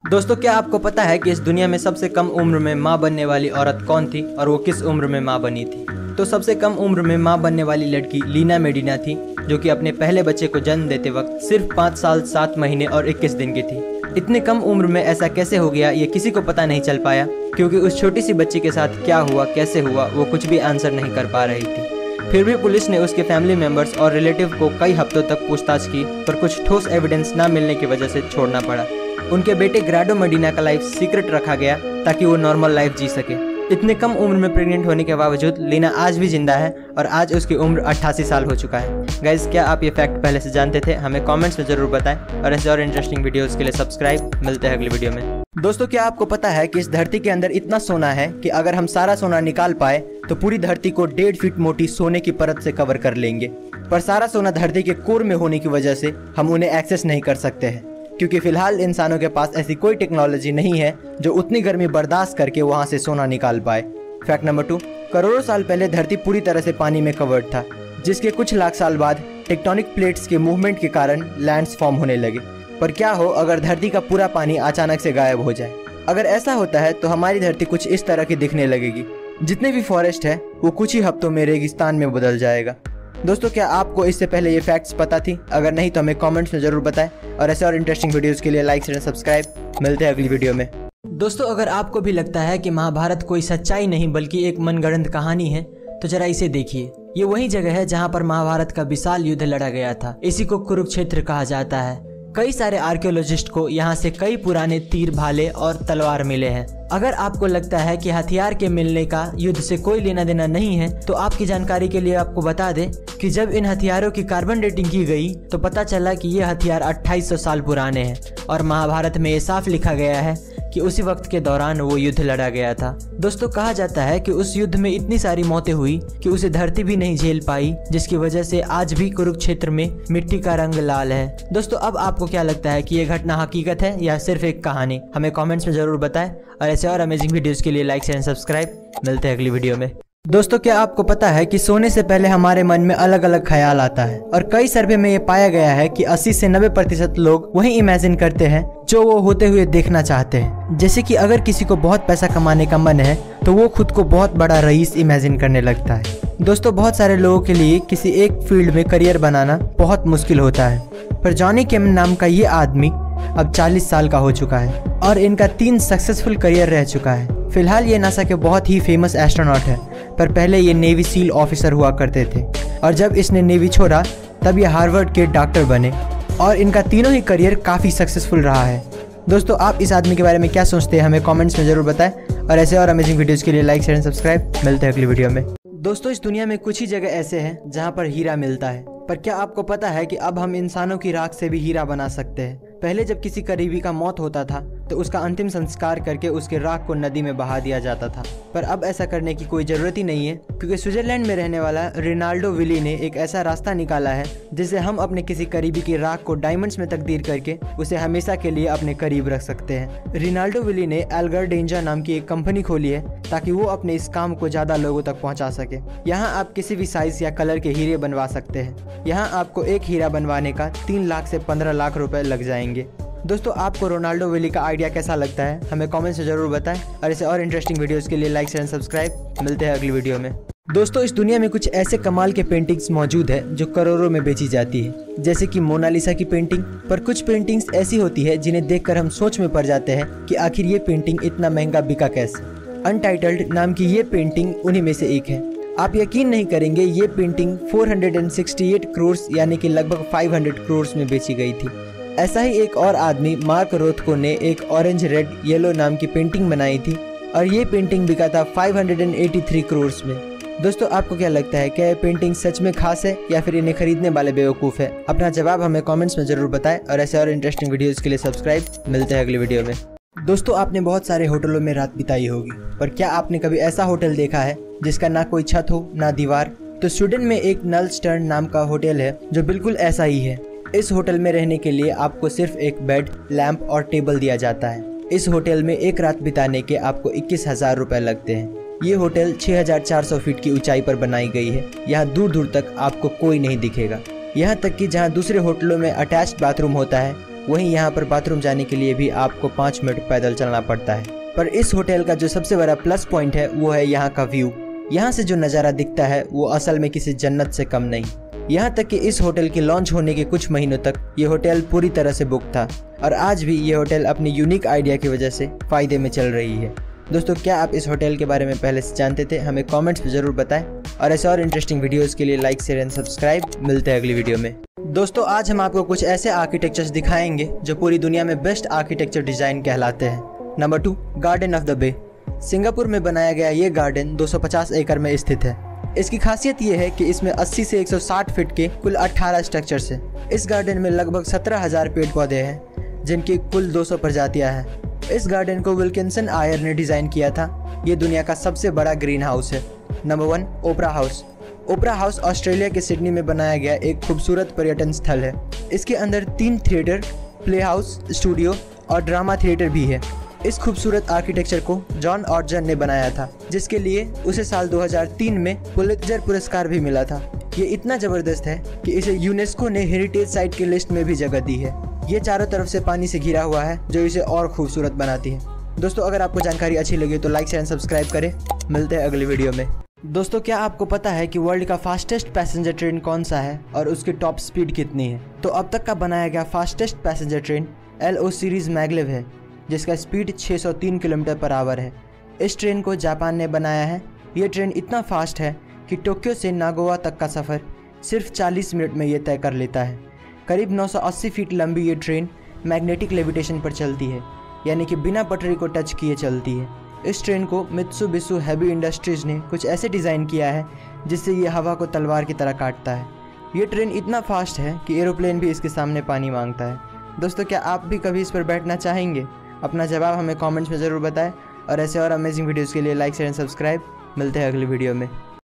दोस्तों, क्या आपको पता है कि इस दुनिया में सबसे कम उम्र में माँ बनने वाली औरत कौन थी और वो किस उम्र में माँ बनी थी? तो सबसे कम उम्र में माँ बनने वाली लड़की लीना मेडिना थी, जो कि अपने पहले बच्चे को जन्म देते वक्त सिर्फ 5 साल 7 महीने और 21 दिन की थी। इतने कम उम्र में ऐसा कैसे हो गया ये किसी को पता नहीं चल पाया, क्योंकि उस छोटी सी बच्ची के साथ क्या हुआ, कैसे हुआ, वो कुछ भी आंसर नहीं कर पा रही थी। फिर भी पुलिस ने उसके फैमिली मेंबर्स और रिलेटिव को कई हफ्तों तक पूछताछ की, पर कुछ ठोस एविडेंस न मिलने की वजह से छोड़ना पड़ा। उनके बेटे ग्राडो मेडिना का लाइफ सीक्रेट रखा गया ताकि वो नॉर्मल लाइफ जी सके। इतने कम उम्र में प्रेग्नेंट होने के बावजूद लीना आज भी जिंदा है और आज उसकी उम्र 88 साल हो चुका है। गाइज, क्या आप ये फैक्ट पहले से जानते थे? हमें कमेंट्स में जरूर बताएं और ऐसे और इंटरेस्टिंग वीडियोस के लिए सब्सक्राइब। मिलते हैं अगली वीडियो में। दोस्तों, क्या आपको पता है कि इस धरती के अंदर इतना सोना है कि अगर हम सारा सोना निकाल पाए तो पूरी धरती को 1.5 फीट मोटी सोने की परत से कवर कर लेंगे। पर सारा सोना धरती के कोर में होने की वजह से हम उन्हें एक्सेस नहीं कर सकते हैं, क्योंकि फिलहाल इंसानों के पास ऐसी कोई टेक्नोलॉजी नहीं है जो उतनी गर्मी बर्दाश्त करके वहां से सोना निकाल पाए। फैक्ट नंबर 2, करोड़ों साल पहले धरती पूरी तरह से पानी में कवर्ड था, जिसके कुछ लाख साल बाद टेक्टोनिक प्लेट्स के मूवमेंट के कारण लैंड्स फॉर्म होने लगे। पर क्या हो अगर धरती का पूरा पानी अचानक से गायब हो जाए? अगर ऐसा होता है तो हमारी धरती कुछ इस तरह की दिखने लगेगी। जितने भी फॉरेस्ट है वो कुछ ही हफ्तों में रेगिस्तान में बदल जाएगा। दोस्तों, क्या आपको इससे पहले ये फैक्ट्स पता थी? अगर नहीं तो हमें कमेंट्स में जरूर बताएं और ऐसे और इंटरेस्टिंग वीडियोस के लिए लाइक शेयर सब्सक्राइब। मिलते हैं अगली वीडियो में। दोस्तों, अगर आपको भी लगता है कि महाभारत कोई सच्चाई नहीं बल्कि एक मनगढ़ंत कहानी है, तो जरा इसे देखिए। ये वही जगह है जहाँ पर महाभारत का विशाल युद्ध लड़ा गया था। इसी को कुरुक्षेत्र कहा जाता है। कई सारे आर्कियोलॉजिस्ट को यहाँ से कई पुराने तीर, भाले और तलवार मिले हैं। अगर आपको लगता है कि हथियार के मिलने का युद्ध से कोई लेना देना नहीं है, तो आपकी जानकारी के लिए आपको बता दें कि जब इन हथियारों की कार्बन डेटिंग की गई तो पता चला कि ये हथियार 2800 साल पुराने हैं और महाभारत में ये साफ लिखा गया है कि उसी वक्त के दौरान वो युद्ध लड़ा गया था। दोस्तों, कहा जाता है कि उस युद्ध में इतनी सारी मौतें हुई कि उसे धरती भी नहीं झेल पाई, जिसकी वजह से आज भी कुरुक्षेत्र में मिट्टी का रंग लाल है। दोस्तों, अब आपको क्या लगता है कि ये घटना हकीकत है या सिर्फ एक कहानी? हमें कमेंट्स में जरूर बताएं और ऐसे और अमेजिंग वीडियोस के लिए लाइक शेयर सब्सक्राइब। मिलते हैं अगली वीडियो में। दोस्तों, क्या आपको पता है कि सोने से पहले हमारे मन में अलग अलग ख्याल आता है और कई सर्वे में ये पाया गया है कि 80 से 90% लोग वही इमेजिन करते हैं जो वो होते हुए देखना चाहते हैं। जैसे कि अगर किसी को बहुत पैसा कमाने का मन है तो वो खुद को बहुत बड़ा रईस इमेजिन करने लगता है। दोस्तों, बहुत सारे लोगों के लिए किसी एक फील्ड में करियर बनाना बहुत मुश्किल होता है, पर जॉनी केमन नाम का ये आदमी अब 40 साल का हो चुका है और इनका 3 सक्सेसफुल करियर रह चुका है। फिलहाल ये नासा के बहुत ही फेमस एस्ट्रोनॉट है, पर पहले ये नेवी सील ऑफिसर हुआ करते थे और जब इसने नेवी छोड़ा तब ये हार्वर्ड के डॉक्टर बने और इनका तीनों ही करियर काफ़ी सक्सेसफुल रहा है। दोस्तों, आप इस आदमी के बारे में क्या सोचते हैं? हमें कमेंट्स में जरूर बताएं और ऐसे और अमेजिंग वीडियोस के लिए लाइक शेयर सब्सक्राइब। मिलते हैं अगली वीडियो में। दोस्तों, इस दुनिया में कुछ ही जगह ऐसे हैं जहाँ पर हीरा मिलता है, पर क्या आपको पता है कि अब हम इंसानों की राख से भी हीरा बना सकते हैं? पहले जब किसी करीबी का मौत होता था तो उसका अंतिम संस्कार करके उसके राख को नदी में बहा दिया जाता था, पर अब ऐसा करने की कोई ज़रूरत ही नहीं है, क्योंकि स्विट्जरलैंड में रहने वाला रिनाल्डो विली ने एक ऐसा रास्ता निकाला है जिससे हम अपने किसी करीबी की राख को डायमंड्स में तब्दील करके उसे हमेशा के लिए अपने करीब रख सकते हैं। रिनाल्डो विली ने एल्गरडेंजा नाम की एक कंपनी खोली है ताकि वो अपने इस काम को ज़्यादा लोगों तक पहुँचा सके। यहाँ आप किसी भी साइज़ या कलर के हीरे बनवा सकते हैं। यहाँ आपको एक हीरा बनवाने का 3 लाख से 15 लाख रुपए लग जाएंगे। दोस्तों, आपको रोनाल्डो विली का आइडिया कैसा लगता है हमें कमेंट से जरूर बताएं, और ऐसे और इंटरेस्टिंग वीडियोस के लिए लाइक शेयर एंड सब्सक्राइब। मिलते हैं अगली वीडियो में। दोस्तों, इस दुनिया में कुछ ऐसे कमाल के पेंटिंग्स मौजूद है जो करोड़ों में बेची जाती है, जैसे कि मोनालिसा की पेंटिंग। पर कुछ पेंटिंग्स ऐसी होती है जिन्हें देखकर हम सोच में पड़ जाते हैं कि आखिर ये पेंटिंग इतना महंगा बिका कैसे। अनटाइटल्ड नाम की ये पेंटिंग उन्हीं में से एक है। आप यकीन नहीं करेंगे, ये पेंटिंग 468 करोड़ यानी कि लगभग 500 करोड़ में बेची गई थी। ऐसा ही एक और आदमी मार्क रोथको ने एक ऑरेंज रेड येलो नाम की पेंटिंग बनाई थी और ये पेंटिंग बिका था 583 करोड़ में। दोस्तों, आपको क्या लगता है, क्या ये पेंटिंग सच में खास है या फिर इन्हें खरीदने वाले बेवकूफ़ है? अपना जवाब हमें कमेंट्स में जरूर बताएं, और ऐसे और इंटरेस्टिंग वीडियोस के लिए सब्सक्राइब। मिलते हैं अगली वीडियो में। दोस्तों, आपने बहुत सारे होटलों में रात बिताई होगी, पर क्या आपने कभी ऐसा होटल देखा है जिसका ना कोई छत हो ना दीवार? तो स्वीडन में एक नलस्टर्न नाम का होटल है जो बिल्कुल ऐसा ही है। इस होटल में रहने के लिए आपको सिर्फ एक बेड, लैंप और टेबल दिया जाता है। इस होटल में एक रात बिताने के आपको 21,000 रुपए लगते हैं। ये होटल 6400 फीट की ऊंचाई पर बनाई गई है। यहाँ दूर दूर तक आपको कोई नहीं दिखेगा। यहाँ तक कि जहाँ दूसरे होटलों में अटैच्ड बाथरूम होता है, वहीं यहाँ पर बाथरूम जाने के लिए भी आपको 5 मिनट पैदल चलना पड़ता है। पर इस होटल का जो सबसे बड़ा प्लस पॉइंट है वो है यहाँ का व्यू। यहाँ से जो नज़ारा दिखता है वो असल में किसी जन्नत से कम नहीं। यहाँ तक कि इस होटल के लॉन्च होने के कुछ महीनों तक ये होटल पूरी तरह से बुक था, और आज भी ये होटल अपनी यूनिक आइडिया की वजह से फ़ायदे में चल रही है। दोस्तों, क्या आप इस होटल के बारे में पहले से जानते थे? हमें कमेंट्स में ज़रूर बताएं, और ऐसे और इंटरेस्टिंग वीडियोस के लिए लाइक शेयर एंड सब्सक्राइब। मिलते हैं अगली वीडियो में। दोस्तों, आज हम आपको कुछ ऐसे आर्किटेक्चर्स दिखाएंगे जो पूरी दुनिया में बेस्ट आर्किटेक्चर डिज़ाइन कहलाते हैं। Number 2, garden of the bay. Singapore में बनाया गया ये गार्डन 250 एकड़ में स्थित है। इसकी खासियत ये है कि इसमें 80 से 160 फीट के कुल 18 स्ट्रक्चर्स हैं। इस गार्डन में लगभग 17,000 पेड़ पौधे हैं, जिनकी कुल 200 प्रजातियां हैं। इस गार्डन को विल्किंसन आयर ने डिज़ाइन किया था। ये दुनिया का सबसे बड़ा ग्रीन हाउस है। नंबर 1, ओपरा हाउस। ओपरा हाउस ऑस्ट्रेलिया के सिडनी में बनाया गया एक खूबसूरत पर्यटन स्थल है। इसके अंदर 3 थिएटर, प्ले हाउस, स्टूडियो और ड्रामा थिएटर भी है। इस खूबसूरत आर्किटेक्चर को जॉन ऑर्जन ने बनाया था, जिसके लिए उसे साल 2003 में पुलित्जर पुरस्कार भी मिला था। ये इतना ज़बरदस्त है कि इसे यूनेस्को ने हेरिटेज साइट की लिस्ट में भी जगह दी है। ये चारों तरफ से पानी से घिरा हुआ है, जो इसे और खूबसूरत बनाती है। दोस्तों, अगर आपको जानकारी अच्छी लगी तो लाइक शेयर एंड सब्सक्राइब करें। मिलते हैं अगली वीडियो में। दोस्तों, क्या आपको पता है कि वर्ल्ड का फास्टेस्ट पैसेंजर ट्रेन कौन सा है और उसकी टॉप स्पीड कितनी है? तो अब तक का बनाया गया fastest passenger train LO series maglev है, जिसका स्पीड 603 किलोमीटर पर आवर है। इस ट्रेन को जापान ने बनाया है। ये ट्रेन इतना फास्ट है कि टोक्यो से नागोवा तक का सफ़र सिर्फ 40 मिनट में ये तय कर लेता है। करीब 980 फीट लंबी ये ट्रेन मैग्नेटिक लेविटेशन पर चलती है, यानी कि बिना पटरी को टच किए चलती है। इस ट्रेन को मित्सुबिशी हेवी इंडस्ट्रीज़ ने कुछ ऐसे डिज़ाइन किया है जिससे ये हवा को तलवार की तरह काटता है। ये ट्रेन इतना फास्ट है कि एरोप्लेन भी इसके सामने पानी मांगता है। दोस्तों, क्या आप भी कभी इस पर बैठना चाहेंगे? अपना जवाब हमें कमेंट्स में ज़रूर बताएं, और ऐसे और अमेजिंग वीडियोस के लिए लाइक शेयर एंड सब्सक्राइब। मिलते हैं अगली वीडियो में।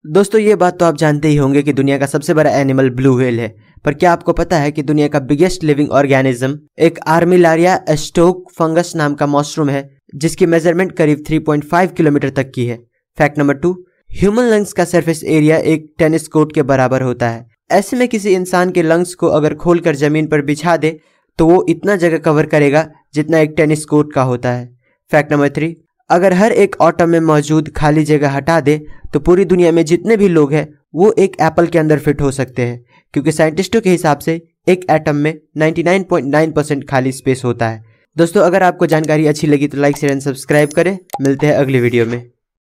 दोस्तों, ये बात तो आप जानते ही होंगे कि दुनिया का सबसे बड़ा एनिमल ब्लू व्हेल है, पर क्या आपको पता है कि दुनिया का बिगेस्ट लिविंग ऑर्गेनिज्म एक आर्मिलारिया एस्टोक फंगस नाम का मशरूम है, जिसकी मेजरमेंट करीब 3.5 किलोमीटर तक की है। फैक्ट नंबर 2, ह्यूमन लंग्स का सरफेस एरिया एक टेनिस कोर्ट के बराबर होता है। ऐसे में किसी इंसान के लंग्स को अगर खोलकर जमीन पर बिछा दे तो वो इतना जगह कवर करेगा जितना एक टेनिस कोर्ट का होता है। फैक्ट नंबर 3, अगर हर एक एटम में मौजूद खाली जगह हटा दे तो पूरी दुनिया में जितने भी लोग हैं वो एक एप्पल के अंदर फिट हो सकते हैं, क्योंकि साइंटिस्टों के हिसाब से एक एटम में 99.9% खाली स्पेस होता है। दोस्तों, अगर आपको जानकारी अच्छी लगी तो लाइक शेयर एंड सब्सक्राइब करें। मिलते हैं अगली वीडियो में।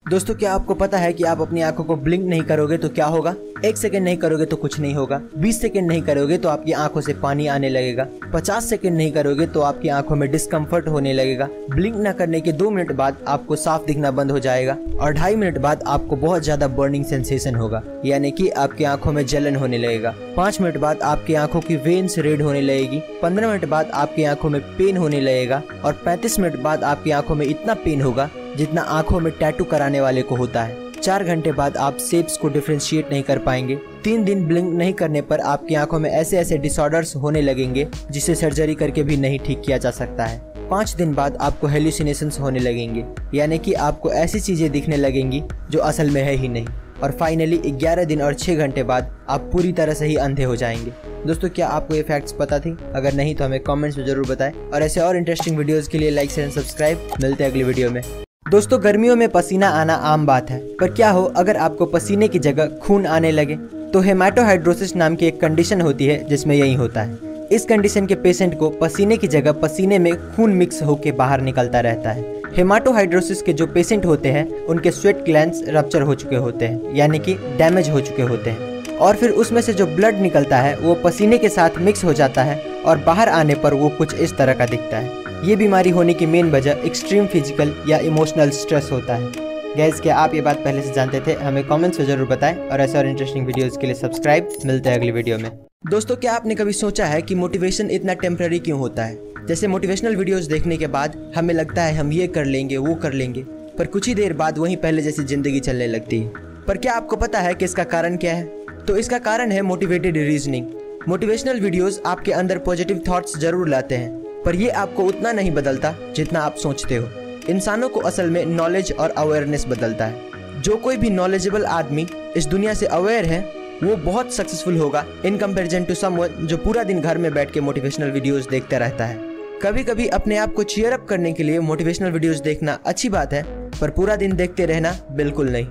दोस्तों क्या आपको पता है कि आप अपनी आंखों को ब्लिंक नहीं करोगे तो क्या होगा? 1 सेकंड नहीं करोगे तो कुछ नहीं होगा, 20 सेकंड नहीं करोगे तो आपकी आंखों से पानी आने लगेगा, 50 सेकंड नहीं करोगे तो आपकी आंखों में डिस्कम्फर्ट होने लगेगा, ब्लिंक न करने के 2 मिनट बाद आपको साफ दिखना बंद हो जाएगा और 2.5 मिनट बाद आपको बहुत ज्यादा बर्निंग सेंसेशन होगा, यानी कि आपकी आंखों में जलन होने लगेगा। 5 मिनट बाद आपकी आंखों की वेन्स रेड होने लगेगी, 15 मिनट बाद आपकी आंखों में पेन होने लगेगा और 35 मिनट बाद आपकी आंखों में इतना पेन होगा जितना आंखों में टैटू कराने वाले को होता है। 4 घंटे बाद आप शेप्स को डिफरेंशिएट नहीं कर पाएंगे। 3 दिन ब्लिंक नहीं करने पर आपकी आंखों में ऐसे ऐसे डिसऑर्डर्स होने लगेंगे जिसे सर्जरी करके भी नहीं ठीक किया जा सकता है। 5 दिन बाद आपको हेलुसिनेशंस होने लगेंगे, यानी कि आपको ऐसी चीजें दिखने लगेंगी जो असल में है ही नहीं। और फाइनली 11 दिन और 6 घंटे बाद आप पूरी तरह से ही अंधे हो जाएंगे। दोस्तों क्या आपको ये फैक्ट्स पता थी? अगर नहीं तो हमें कमेंट्स में जरूर बताएं और ऐसे और इंटरेस्टिंग वीडियोस के लिए लाइक शेयर एंड सब्सक्राइब। मिलते हैं अगली वीडियो में। दोस्तों गर्मियों में पसीना आना आम बात है, पर क्या हो अगर आपको पसीने की जगह खून आने लगे? तो हेमाटोहाइड्रोसिस नाम की एक कंडीशन होती है जिसमें यही होता है। इस कंडीशन के पेशेंट को पसीने की जगह पसीने में खून मिक्स होकर बाहर निकलता रहता है। हेमाटोहाइड्रोसिस के जो पेशेंट होते हैं उनके स्वेट ग्लैंड्स रप्चर हो चुके होते हैं, यानी कि डैमेज हो चुके होते हैं, और फिर उसमें से जो ब्लड निकलता है वो पसीने के साथ मिक्स हो जाता है और बाहर आने पर वो कुछ इस तरह का दिखता है। ये बीमारी होने की मेन वजह एक्सट्रीम फिजिकल या इमोशनल स्ट्रेस होता है। गैस क्या आप ये बात पहले से जानते थे? हमें कमेंट्स में जरूर बताएं और ऐसे और इंटरेस्टिंग वीडियोस के लिए सब्सक्राइब। मिलते हैं अगली वीडियो में। दोस्तों क्या आपने कभी सोचा है कि मोटिवेशन इतना टेम्पररी क्यों होता है? जैसे मोटिवेशनल वीडियोस देखने के बाद हमें लगता है हम ये कर लेंगे वो कर लेंगे, पर कुछ ही देर बाद वहीं पहले जैसी जिंदगी चलने लगती है। पर क्या आपको पता है कि इसका कारण क्या है? तो इसका कारण है मोटिवेटेड रीजनिंग। मोटिवेशनल वीडियोस आपके अंदर पॉजिटिव थॉट्स जरूर लाते हैं, पर ये आपको उतना नहीं बदलता जितना आप सोचते हो। इंसानों को असल में नॉलेज और अवेयरनेस बदलता है। जो कोई भी नॉलेजेबल आदमी इस दुनिया से अवेयर है वो बहुत सक्सेसफुल होगा इन कंपैरिजन टू समवन जो पूरा दिन घर में बैठ के मोटिवेशनल वीडियोस देखता रहता है। कभी कभी अपने आप को चीयर अप करने के लिए मोटिवेशनल वीडियोस देखना अच्छी बात है, पर पूरा दिन देखते रहना बिल्कुल नहीं।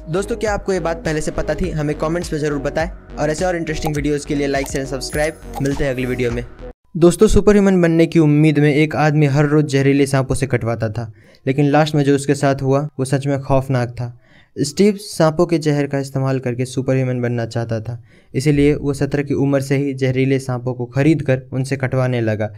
दोस्तों क्या आपको ये बात पहले से पता थी? हमें कमेंट्स में जरूर बताएं और ऐसे और इंटरेस्टिंग वीडियोस के लिए लाइक शेयर सब्सक्राइब। मिलते हैं अगली वीडियो में। दोस्तों सुपर ह्यूमन बनने की उम्मीद में एक आदमी हर रोज जहरीले सांपों से कटवाता था, लेकिन लास्ट में जो उसके साथ हुआ वो सच में खौफनाक था। स्टीव सांपों के जहर का इस्तेमाल करके सुपर ह्यूमन बनना चाहता था, इसीलिए वो 17 की उम्र से ही जहरीले सांपों को खरीद कर उनसे कटवाने लगा।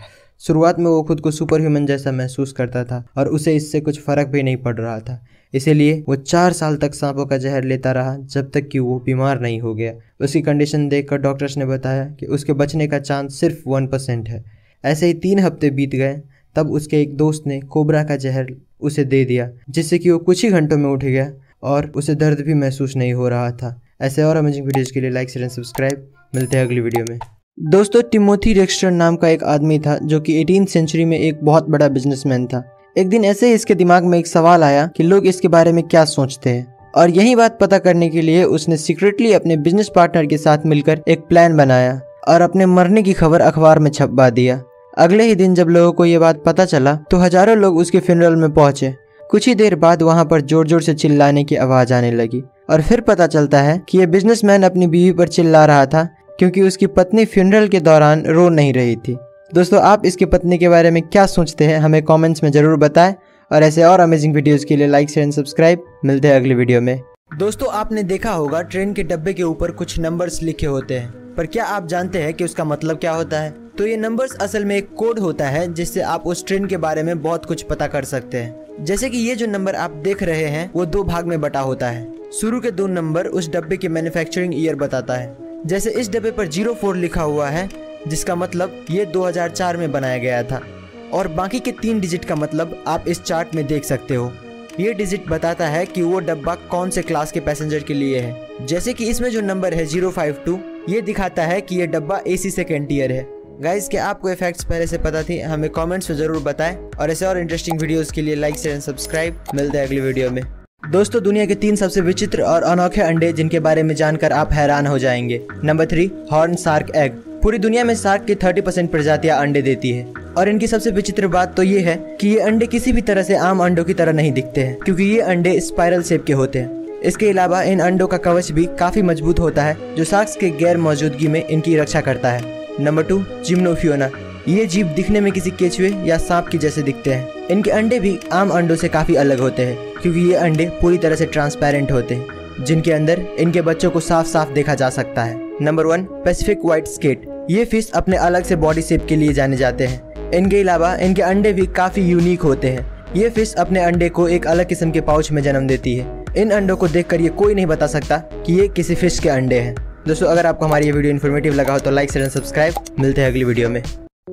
शुरुआत में वो खुद को सुपर ह्यूमन जैसा महसूस करता था और उसे इससे कुछ फर्क भी नहीं पड़ रहा था, इसीलिए वो 4 साल तक सांपों का जहर लेता रहा जब तक कि वो बीमार नहीं हो गया। उसकी कंडीशन देखकर डॉक्टर्स ने बताया कि उसके बचने का चांस सिर्फ 1% है। ऐसे ही 3 हफ्ते बीत गए, तब उसके एक दोस्त ने कोबरा का जहर उसे दे दिया, जिससे कि वो कुछ ही घंटों में उठ गया और उसे दर्द भी महसूस नहीं हो रहा था। ऐसे और अमेजिंग वीडियोज़ के लिए लाइक शेयर सब्सक्राइब। मिलते हैं अगली वीडियो में। दोस्तों टिमोथी रेक्सटर नाम का एक आदमी था जो कि 18th सेंचुरी में एक बहुत बड़ा बिजनेसमैन था। एक दिन ऐसे ही इसके दिमाग में एक सवाल आया कि लोग इसके बारे में क्या सोचते हैं, और यही बात पता करने के लिए उसने सीक्रेटली अपने बिजनेस पार्टनर के साथ मिलकर एक प्लान बनाया और अपने मरने की खबर अखबार में छपवा दिया। अगले ही दिन जब लोगों को ये बात पता चला तो हजारों लोग उसके फ्यूनरल में पहुंचे। कुछ ही देर बाद वहां पर जोर जोर से चिल्लाने की आवाज आने लगी और फिर पता चलता है कि ये बिजनेसमैन अपनी बीवी पर चिल्ला रहा था क्योंकि उसकी पत्नी फ्यूनरल के दौरान रो नहीं रही थी। दोस्तों आप इसकी पत्नी के बारे में क्या सोचते हैं? हमें कमेंट्स में जरूर बताएं और ऐसे और अमेजिंग वीडियोस के लिए लाइक शेयर सब्सक्राइब। मिलते हैं अगली वीडियो में। दोस्तों आपने देखा होगा ट्रेन के डब्बे के ऊपर कुछ नंबर्स लिखे होते हैं, पर क्या आप जानते हैं कि उसका मतलब क्या होता है? तो ये नंबर्स असल में एक कोड होता है जिससे आप उस ट्रेन के बारे में बहुत कुछ पता कर सकते हैं। जैसे कि ये जो नंबर आप देख रहे हैं वो 2 भाग में बटा होता है। शुरू के 2 नंबर उस डब्बे की मैन्युफैक्चरिंग ईयर बताता है। जैसे इस डब्बे पर 04 लिखा हुआ है जिसका मतलब ये 2004 में बनाया गया था, और बाकी के 3 डिजिट का मतलब आप इस चार्ट में देख सकते हो। ये डिजिट बताता है कि वो डब्बा कौन से क्लास के पैसेंजर के लिए है। जैसे कि इसमें जो नंबर है 052 ये दिखाता है कि ये डब्बा AC सेकेंड ईयर है। गाइस क्या आपको ये फैक्ट्स पहले से पता थी? हमें कमेंट्स में जरूर बताएं और ऐसे और इंटरेस्टिंग वीडियोस के लिए लाइक शेयर सब्सक्राइब। मिलते हैं अगली वीडियो में। दोस्तों दुनिया के 3 सबसे विचित्र और अनोखे अंडे जिनके बारे में जानकर आप हैरान हो जाएंगे। Number 3 horn shark egg. पूरी दुनिया में शार्क की 30% प्रजातियां अंडे देती है, और इनकी सबसे विचित्र बात तो ये है कि ये अंडे किसी भी तरह से आम अंडों की तरह नहीं दिखते हैं, क्योंकि ये अंडे स्पाइरल शेप के होते हैं। इसके अलावा इन अंडों का कवच भी काफी मजबूत होता है जो शार्क्स के गैर मौजूदगी में इनकी रक्षा करता है। नंबर 2 जिम्नोफियोना। ये जीव दिखने में किसी केचुए या सांप की जैसे दिखते हैं। इनके अंडे भी आम अंडों से काफी अलग होते हैं, क्योंकि ये अंडे पूरी तरह से ट्रांसपेरेंट होते हैं, जिनके अंदर इनके बच्चों को साफ साफ देखा जा सकता है। Number 1, Pacific white skate. ये फिश अपने अलग से बॉडी शेप के लिए जाने जाते हैं। इनके अलावा इनके अंडे भी काफी यूनिक होते हैं। ये फिश अपने अंडे को एक अलग किस्म के पाउच में जन्म देती है। इन अंडों को देखकर ये कोई नहीं बता सकता कि ये किसी फिश के अंडे हैं। दोस्तों, अगर आपको हमारी ये वीडियो इन्फॉर्मेटिव लगा हो तो लाइक शेयर एंड सब्सक्राइब। मिलते हैं अगली वीडियो में।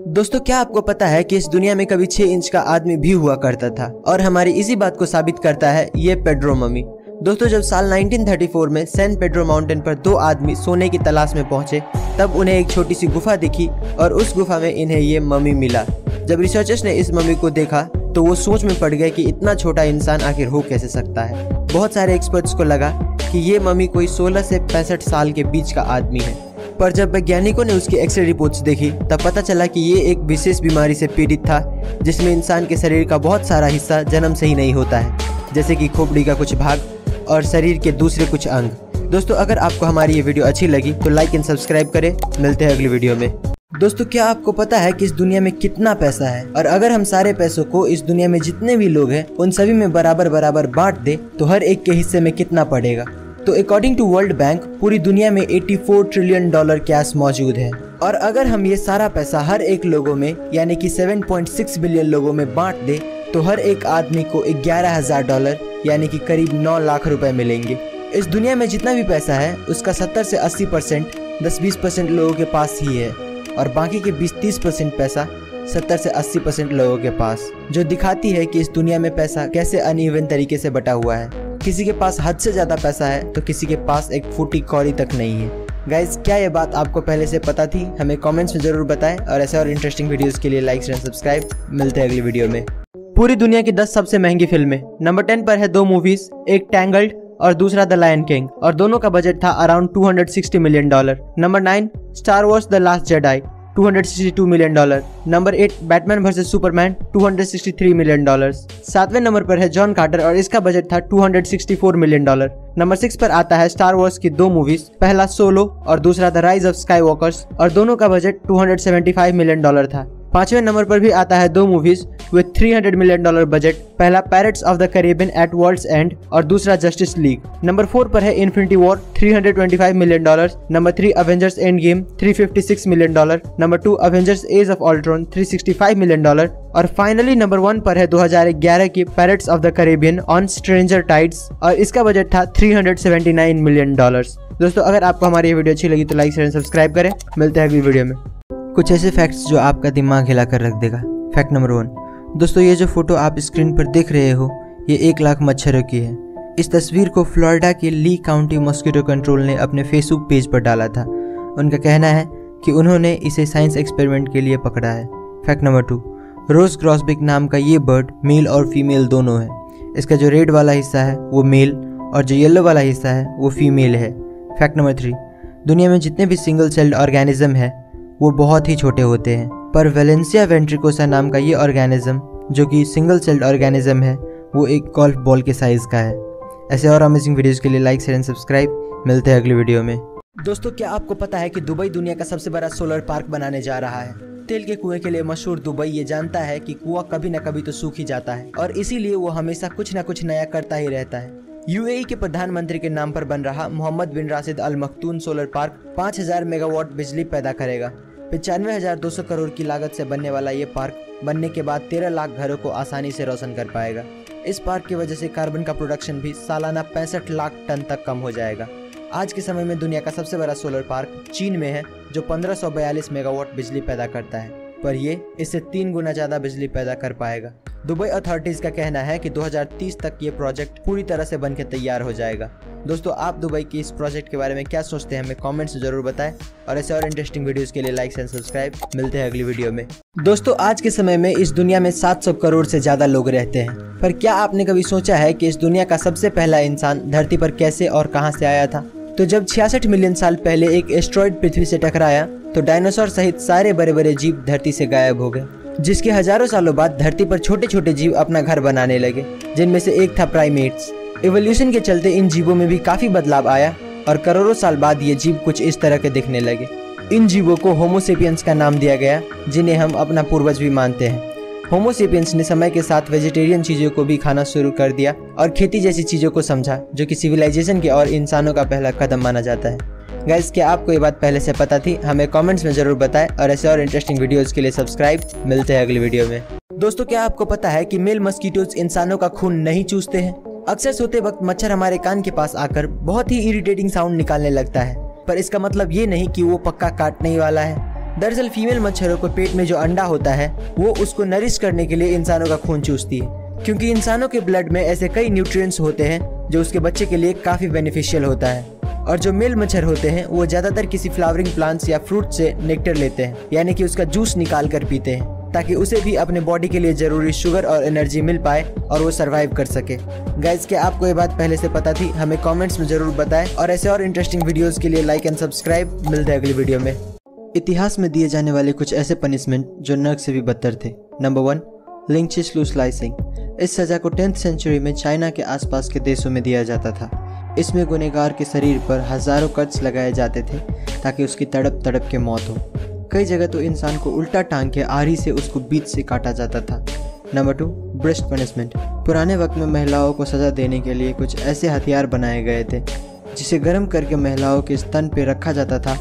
दोस्तों, क्या आपको पता है कि इस दुनिया में कभी 6 इंच का आदमी भी हुआ करता था, और हमारी इसी बात को साबित करता है ये पेड्रो मम्मी। दोस्तों, जब साल 1934 में सैन पेड्रो माउंटेन पर 2 आदमी सोने की तलाश में पहुंचे, तब उन्हें एक छोटी सी गुफा दिखी और उस गुफा में इन्हें ये मम्मी मिला। जब रिसर्चर्स ने इस मम्मी को देखा तो वो सोच में पड़ गए कि इतना छोटा इंसान आखिर हो कैसे सकता है। बहुत सारे एक्सपर्ट्स को लगा कि ये मम्मी कोई 16 से 65 साल के बीच का आदमी है, पर जब वैज्ञानिकों ने उसकी एक्सरे रिपोर्ट्स देखी तब पता चला कि ये एक विशेष बीमारी से पीड़ित था, जिसमें इंसान के शरीर का बहुत सारा हिस्सा जन्म से ही नहीं होता है, जैसे कि खोपड़ी का कुछ भाग और शरीर के दूसरे कुछ अंग। दोस्तों, अगर आपको हमारी ये वीडियो अच्छी लगी तो लाइक एंड सब्सक्राइब करें। मिलते हैं अगली वीडियो में। दोस्तों, क्या आपको पता है कि इस दुनिया में कितना पैसा है, और अगर हम सारे पैसों को इस दुनिया में जितने भी लोग हैं उन सभी में बराबर बराबर बांट दे तो हर एक के हिस्से में कितना पड़ेगा? तो अकॉर्डिंग टू वर्ल्ड बैंक पूरी दुनिया में $84 ट्रिलियन कैश मौजूद है, और अगर हम ये सारा पैसा हर एक लोगों में यानी कि 7.6 बिलियन लोगों में बांट दे तो हर एक आदमी को $11,000 यानी कि करीब 9 लाख रुपए मिलेंगे। इस दुनिया में जितना भी पैसा है उसका 70 से 80% 10-20% लोगों के पास ही है, और बाकी के 20-30% पैसा 70 से 80% लोगों के पास, जो दिखाती है कि इस दुनिया में पैसा कैसे अनइवन तरीके से बटा हुआ है। किसी के पास हद से ज्यादा पैसा है तो किसी के पास एक फूटी कौड़ी तक नहीं है। गाइज, क्या ये बात आपको पहले से पता थी? हमें कमेंट्स में जरूर बताएं, और ऐसे और इंटरेस्टिंग वीडियोस के लिए लाइक शेयर सब्सक्राइब। मिलते हैं अगली वीडियो में। पूरी दुनिया की 10 सबसे महंगी फिल्में। नंबर 10 पर है 2 मूवीज, एक टैंगल्ड और दूसरा द लायन किंग, और दोनों का बजट था around $260 million. Number 9 star wars the last jedi, $262 million. Number 8 Batman versus Superman, $263 million. 7वें नंबर पर है जॉन कार्टर और इसका बजट था $264 मिलियन। नंबर 6 पर आता है स्टार वॉर्स की 2 मूवीज, पहला सोलो और दूसरा the rise of sky walkers, और दोनों का बजट $275 मिलियन था। 5वें नंबर पर भी आता है 2 मूवीज विद $300 मिलियन बजट, पहला Pirates of the Caribbean at World's End और दूसरा जस्टिस लीग। नंबर 4 पर है Infinity War, $325 million. Number 3 Avengers Endgame, $356 million. Number 2 Avengers Age of Ultron, $365 million. और फाइनली नंबर 1 पर है 2011 की Pirates of the Caribbean on Stranger Tides, और इसका बजट था $379 मिलियन। दोस्तों, अगर आपको हमारी ये वीडियो अच्छी लगी तो लाइक शेयर सब्सक्राइब करें। मिलते हैं अगली वीडियो में। कुछ ऐसे फैक्ट्स जो आपका दिमाग हिला कर रख देगा। Fact number 1। दोस्तों, ये जो फोटो आप स्क्रीन पर देख रहे हो ये 1 लाख मच्छरों की है। इस तस्वीर को फ्लोरिडा के ली काउंटी मॉस्किटो कंट्रोल ने अपने फेसबुक पेज पर डाला था। उनका कहना है कि उन्होंने इसे साइंस एक्सपेरिमेंट के लिए पकड़ा है। Fact number 2। रोज ग्रॉसबिक नाम का ये बर्ड मेल और फीमेल दोनों है। इसका जो रेड वाला हिस्सा है वो मेल और जो येलो वाला हिस्सा है वो फीमेल है। Fact number 3। दुनिया में जितने भी सिंगल सेल्ड ऑर्गेनिज्म है वो बहुत ही छोटे होते हैं, पर वेलेंसिया वेंट्रिकोसा नाम का ये ऑर्गेनिज्म जो कि सिंगल सेल्ड ऑर्गेनिज्म है वो एक गोल्फ बॉल के साइज का है। ऐसे और अमेजिंग वीडियोस के लिए लाइक शेयर एंड सब्सक्राइब। मिलते हैं अगली वीडियो में। दोस्तों, क्या आपको पता है कि दुबई दुनिया का सबसे बड़ा सोलर पार्क बनाने जा रहा है? तेल के कुएं के लिए मशहूर दुबई ये जानता है कि कुआं कभी न कभी तो सूख ही जाता है, और इसीलिए वो हमेशा कुछ न कुछ नया करता ही रहता है। यूएई के प्रधानमंत्री के नाम पर बन रहा मोहम्मद बिन राशिद अल मखतूम सोलर पार्क 5000 मेगावाट बिजली पैदा करेगा। 95,200 करोड़ की लागत से बनने वाला ये पार्क बनने के बाद 13 लाख घरों को आसानी से रोशन कर पाएगा। इस पार्क की वजह से कार्बन का प्रोडक्शन भी सालाना 65 लाख टन तक कम हो जाएगा। आज के समय में दुनिया का सबसे बड़ा सोलर पार्क चीन में है जो 1542 मेगावाट बिजली पैदा करता है, पर ये इससे 3 गुना ज्यादा बिजली पैदा कर पाएगा। दुबई अथॉरिटीज का कहना है कि 2030 तक ये प्रोजेक्ट पूरी तरह से बनकर तैयार हो जाएगा। दोस्तों, आप दुबई के इस प्रोजेक्ट के बारे में क्या सोचते हैं हमें कमेंट्स में जरूर बताएं, और ऐसे और इंटरेस्टिंग वीडियोस के लिए लाइक एंड सब्सक्राइब। मिलते हैं अगली वीडियो में। दोस्तों, आज के समय में इस दुनिया में 700 करोड़ से ज्यादा लोग रहते हैं, पर क्या आपने कभी सोचा है कि इस दुनिया का सबसे पहला इंसान धरती पर कैसे और कहां से आया था? तो जब 66 मिलियन साल पहले एक एस्ट्रॉइड पृथ्वी से टकराया तो डायनासोर सहित सारे बड़े बड़े जीव धरती से गायब हो गए, जिसके हजारों सालों बाद धरती पर छोटे छोटे जीव अपना घर बनाने लगे, जिनमें से एक था प्राइमेट्स। इवोल्यूशन के चलते इन जीवों में भी काफी बदलाव आया और करोड़ों साल बाद ये जीव कुछ इस तरह के दिखने लगे। इन जीवों को होमोसेपियंस का नाम दिया गया, जिन्हें हम अपना पूर्वज भी मानते हैं। होमोसेपियंस ने समय के साथ वेजिटेरियन चीज़ों को भी खाना शुरू कर दिया और खेती जैसी चीज़ों को समझा, जो कि सिविलाइजेशन की और इंसानों का पहला कदम माना जाता है। गाइस, क्या आपको ये बात पहले से पता थी? हमें कमेंट्स में ज़रूर बताएं और ऐसे और इंटरेस्टिंग वीडियोज़ के लिए सब्सक्राइब। मिलते हैं अगली वीडियो में। दोस्तों, क्या आपको पता है कि मेल मस्कीटोज इंसानों का खून नहीं चूसते हैं? अक्सर सोते वक्त मच्छर हमारे कान के पास आकर बहुत ही इरिटेटिंग साउंड निकालने लगता है, पर इसका मतलब ये नहीं कि वो पक्का काटने ही वाला है। दरअसल फीमेल मच्छरों को पेट में जो अंडा होता है वो उसको नरिश करने के लिए इंसानों का खून चूसती है, क्योंकि इंसानों के ब्लड में ऐसे कई न्यूट्रिएंट्स होते हैं जो उसके बच्चे के लिए काफ़ी बेनिफिशियल होता है। और जो मेल मच्छर होते हैं वो ज़्यादातर किसी फ्लावरिंग प्लांट्स या फ्रूट से नेक्टर लेते हैं, यानी कि उसका जूस निकाल कर पीते हैं, ताकि उसे भी अपने बॉडी के लिए ज़रूरी शुगर और एनर्जी मिल पाए और वो सरवाइव कर सके। गाइस, क्या आपको ये बात पहले से पता थी? हमें कमेंट्स में ज़रूर बताएं और ऐसे और इंटरेस्टिंग वीडियोस के लिए लाइक एंड सब्सक्राइब। मिलते हैं अगली वीडियो में। इतिहास में दिए जाने वाले कुछ ऐसे पनिशमेंट जो नर्क से भी बदतर थे। नंबर 1, लिंचिस स्लाइसिंग। इस सज़ा को 10th सेंचुरी में चाइना के आसपास के देशों में दिया जाता था। इसमें गुनहगार के शरीर पर हज़ारों कट्स लगाए जाते थे ताकि उसकी तड़प तड़प के मौत हो। कई जगह तो इंसान को उल्टा टांग के आरी से उसको बीच से काटा जाता था। Number 2, breast punishment. पुराने वक्त में महिलाओं को सज़ा देने के लिए कुछ ऐसे हथियार बनाए गए थे जिसे गर्म करके महिलाओं के स्तन पर रखा जाता था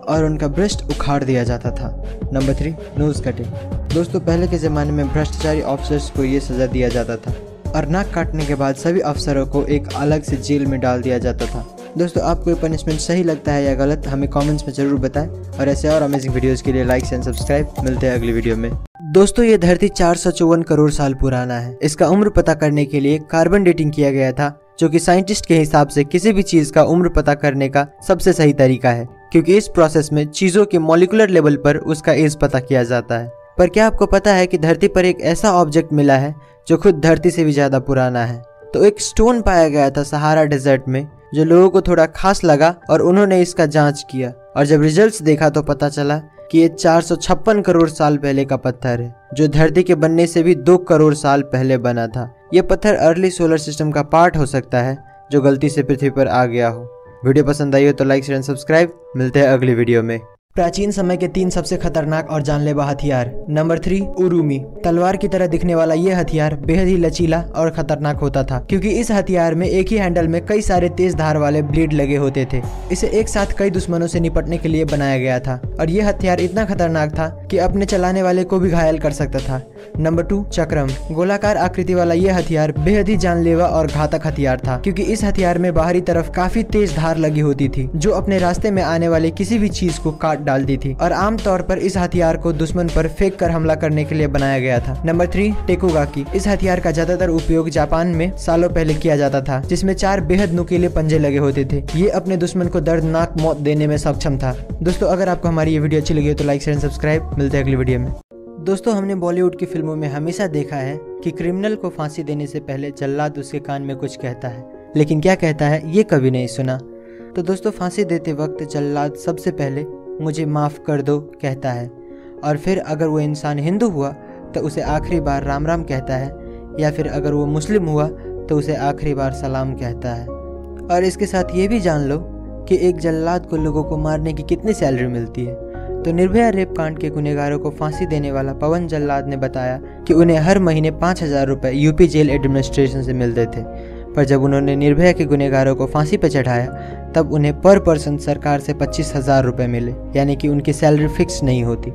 और उनका ब्रेस्ट उखाड़ दिया जाता था। Number 3, nose cutting. दोस्तों, पहले के ज़माने में भ्रष्टाचारी ऑफिसर्स को ये सज़ा दिया जाता था और नाक काटने के बाद सभी अफसरों को एक अलग से जेल में डाल दिया जाता था। दोस्तों, आपको ये पनिशमेंट सही लगता है या गलत? हमें कमेंट्स में ज़रूर बताएं और ऐसे और अमेजिंग वीडियोस के लिए लाइक एंड सब्सक्राइब। मिलते हैं अगली वीडियो में। दोस्तों, ये धरती 454 करोड़ साल पुराना है। इसका उम्र पता करने के लिए कार्बन डेटिंग किया गया था, जो कि साइंटिस्ट के हिसाब से किसी भी चीज़ का उम्र पता करने का सबसे सही तरीका है, क्योंकि इस प्रोसेस में चीज़ों के मॉलिक्यूलर लेवल पर उसका एज पता किया जाता है। पर क्या आपको पता है कि धरती पर एक ऐसा ऑब्जेक्ट मिला है जो खुद धरती से भी ज़्यादा पुराना है? तो एक स्टोन पाया गया था सहारा डेजर्ट में, जो लोगों को थोड़ा खास लगा और उन्होंने इसका जांच किया, और जब रिजल्ट्स देखा तो पता चला कि ये 456 करोड़ साल पहले का पत्थर है, जो धरती के बनने से भी 2 करोड़ साल पहले बना था। ये पत्थर अर्ली सोलर सिस्टम का पार्ट हो सकता है जो गलती से पृथ्वी पर आ गया हो। वीडियो पसंद आई हो तो लाइक शेयर एंड सब्सक्राइब। मिलते हैं अगली वीडियो में। प्राचीन समय के 3 सबसे खतरनाक और जानलेवा हथियार। नंबर 3, उरुमी। तलवार की तरह दिखने वाला ये हथियार बेहद ही लचीला और खतरनाक होता था, क्योंकि इस हथियार में एक ही हैंडल में कई सारे तेज धार वाले ब्लेड लगे होते थे। इसे एक साथ कई दुश्मनों से निपटने के लिए बनाया गया था और ये हथियार इतना खतरनाक था कि अपने चलाने वाले को भी घायल कर सकता था। नंबर 2, चक्रम। गोलाकार आकृति वाला ये हथियार बेहद ही जानलेवा और घातक हथियार था, क्योंकि इस हथियार में बाहरी तरफ काफी तेज धार लगी होती थी, जो अपने रास्ते में आने वाले किसी भी चीज को काट डालती थी, और आमतौर पर इस हथियार को दुश्मन पर फेंक कर हमला करने के लिए बनाया गया था। नंबर 3, टेकुगाकी। इस हथियार का ज्यादातर उपयोग जापान में सालों पहले किया जाता था, जिसमें 4 बेहद नुकीले पंजे लगे होते थे। ये अपने दुश्मन को दर्दनाक मौत देने में सक्षम था। दोस्तों, अगर आपको हमारी ये वीडियो अच्छी लगी हो तो लाइक शेयर सब्सक्राइब। मिलते हैं अगली वीडियो में। दोस्तों, हमने बॉलीवुड की फिल्मों में हमेशा देखा है कि क्रिमिनल को फांसी देने से पहले जल्लाद उसके कान में कुछ कहता है, लेकिन क्या कहता है ये कभी नहीं सुना। तो दोस्तों, फांसी देते वक्त जल्लाद सबसे पहले मुझे माफ़ कर दो कहता है, और फिर अगर वो इंसान हिंदू हुआ तो उसे आखिरी बार राम राम कहता है, या फिर अगर वो मुस्लिम हुआ तो उसे आखिरी बार सलाम कहता है। और इसके साथ ये भी जान लो कि एक जल्लाद को लोगों को मारने की कितनी सैलरी मिलती है। तो निर्भया रेप कांड के गुनहगारों को फांसी देने वाला पवन जल्लाद ने बताया कि उन्हें हर महीने 5,000 रुपये यूपी जेल एडमिनिस्ट्रेशन से मिलते थे, पर जब उन्होंने निर्भया के गुनहगारों को फांसी पर चढ़ाया तब उन्हें पर पर्सन सरकार से 25,000 रुपये मिले, यानी कि उनकी सैलरी फिक्स नहीं होती।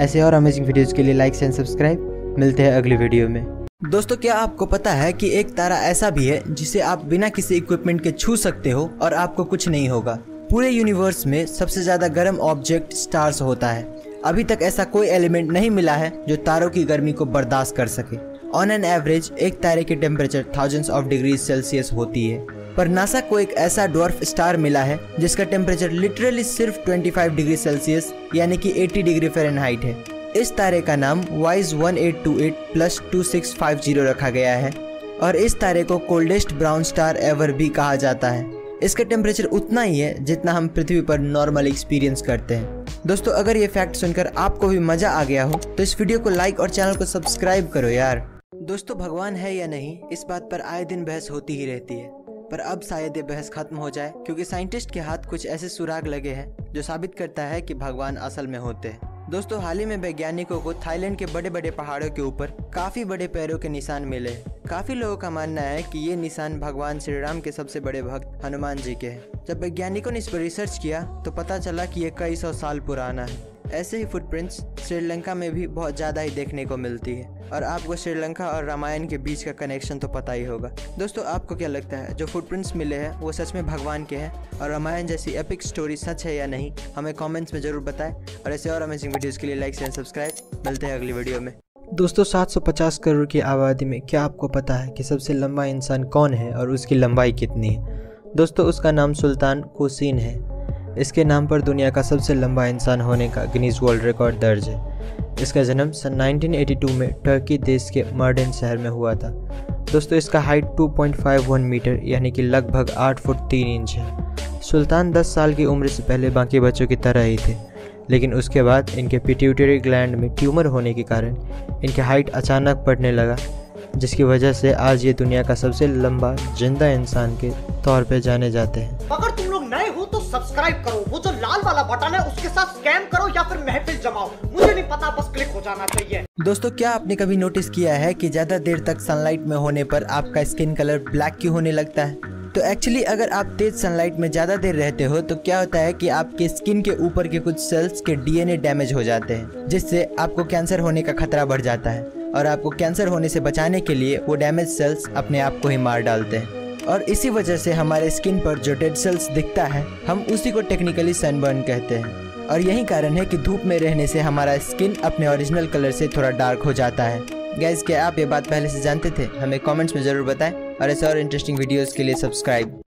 ऐसे और अमेजिंग वीडियोज़ के लिए लाइक एंड सब्सक्राइब। मिलते हैं अगली वीडियो में। दोस्तों, क्या आपको पता है कि एक तारा ऐसा भी है जिसे आप बिना किसी इक्विपमेंट के छू सकते हो और आपको कुछ नहीं होगा? पूरे यूनिवर्स में सबसे ज़्यादा गर्म ऑब्जेक्ट स्टार्स होता है। अभी तक ऐसा कोई एलिमेंट नहीं मिला है जो तारों की गर्मी को बर्दाश्त कर सके। ऑन एन एवरेज एक तारे की temperature thousands of degrees Celsius होती है, पर नासा को एक ऐसा डॉर्फ स्टार मिला है जिसका टेम्परेचर लिटरली सिर्फ 25 डिग्री सेल्सियस यानी कि 80 डिग्री फ़ारेनहाइट है। इस तारे का नाम WISE 1828+2650 रखा गया है और इस तारे को कोल्डेस्ट ब्राउन स्टार एवर भी कहा जाता है। इसका टेम्परेचर उतना ही है जितना हम पृथ्वी पर नॉर्मल एक्सपीरियंस करते हैं। दोस्तों, अगर ये फैक्ट सुनकर आपको भी मजा आ गया हो तो इस वीडियो को लाइक और चैनल को सब्सक्राइब करो यार। दोस्तों, भगवान है या नहीं, इस बात पर आए दिन बहस होती ही रहती है, पर अब शायद ये बहस खत्म हो जाए, क्योंकि साइंटिस्ट के हाथ कुछ ऐसे सुराग लगे हैं जो साबित करता है कि भगवान असल में होते हैं। दोस्तों, हाल ही में वैज्ञानिकों को थाईलैंड के बड़े बड़े पहाड़ों के ऊपर काफी बड़े पैरों के निशान मिले हैं। काफी लोगों का मानना है कि ये निशान भगवान श्री राम के सबसे बड़े भक्त हनुमान जी के हैं। जब वैज्ञानिकों ने इस पर रिसर्च किया तो पता चला कि ये कई सौ साल पुराना है। ऐसे ही फुटप्रिंट्स श्रीलंका में भी बहुत ज़्यादा ही देखने को मिलती है और आपको श्रीलंका और रामायण के बीच का कनेक्शन तो पता ही होगा। दोस्तों, आपको क्या लगता है जो फुटप्रिंट्स मिले हैं वो सच में भगवान के हैं और रामायण जैसी एपिक स्टोरी सच है या नहीं? हमें कमेंट्स में ज़रूर बताएं और ऐसे और अमेजिंग वीडियोस के लिए लाइक शेयर सब्सक्राइब। मिलते हैं अगली वीडियो में। दोस्तों, 750 करोड़ की आबादी में क्या आपको पता है कि सबसे लंबा इंसान कौन है और उसकी लंबाई कितनी है? दोस्तों, उसका नाम सुल्तान कोसीन है। इसके नाम पर दुनिया का सबसे लंबा इंसान होने का गिनीज वर्ल्ड रिकॉर्ड दर्ज है। इसका जन्म सन 1982 में टर्की देश के मर्डेन शहर में हुआ था। दोस्तों, इसका हाइट 2.51 मीटर यानी कि लगभग 8 फुट 3 इंच है। सुल्तान 10 साल की उम्र से पहले बाकी बच्चों की तरह ही थे, लेकिन उसके बाद इनके पिट्यूटरी ग्लैंड में ट्यूमर होने के कारण इनके हाइट अचानक बढ़ने लगा, जिसकी वजह से आज ये दुनिया का सबसे लंबा जिंदा इंसान के तौर पे जाने जाते हैं। अगर तुम लोग नए हो तो सब्सक्राइब करो, वो जो लाल वाला बटन है उसके साथ स्कैम करो या फिर महफिल जमाओ, मुझे नहीं पता, बस क्लिक हो जाना चाहिए। दोस्तों, क्या आपने कभी नोटिस किया है कि ज्यादा देर तक सनलाइट में होने पर आपका स्किन कलर ब्लैक क्यों होने लगता है? तो एक्चुअली अगर आप तेज सनलाइट में ज़्यादा देर रहते हो तो क्या होता है कि आपके स्किन के ऊपर के कुछ सेल्स के डीएनए डैमेज हो जाते हैं, जिससे आपको कैंसर होने का खतरा बढ़ जाता है और आपको कैंसर होने से बचाने के लिए वो डैमेज सेल्स अपने आप को ही मार डालते हैं। और इसी वजह से हमारे स्किन पर जो डेड सेल्स दिखता है हम उसी को टेक्निकली सनबर्न कहते हैं। और यही कारण है कि धूप में रहने से हमारा स्किन अपने ओरिजिनल कलर से थोड़ा डार्क हो जाता है। गाइस, क्या आप ये बात पहले से जानते थे? हमें कमेंट्स में ज़रूर बताएं और ऐसे और इंटरेस्टिंग वीडियोस के लिए सब्सक्राइब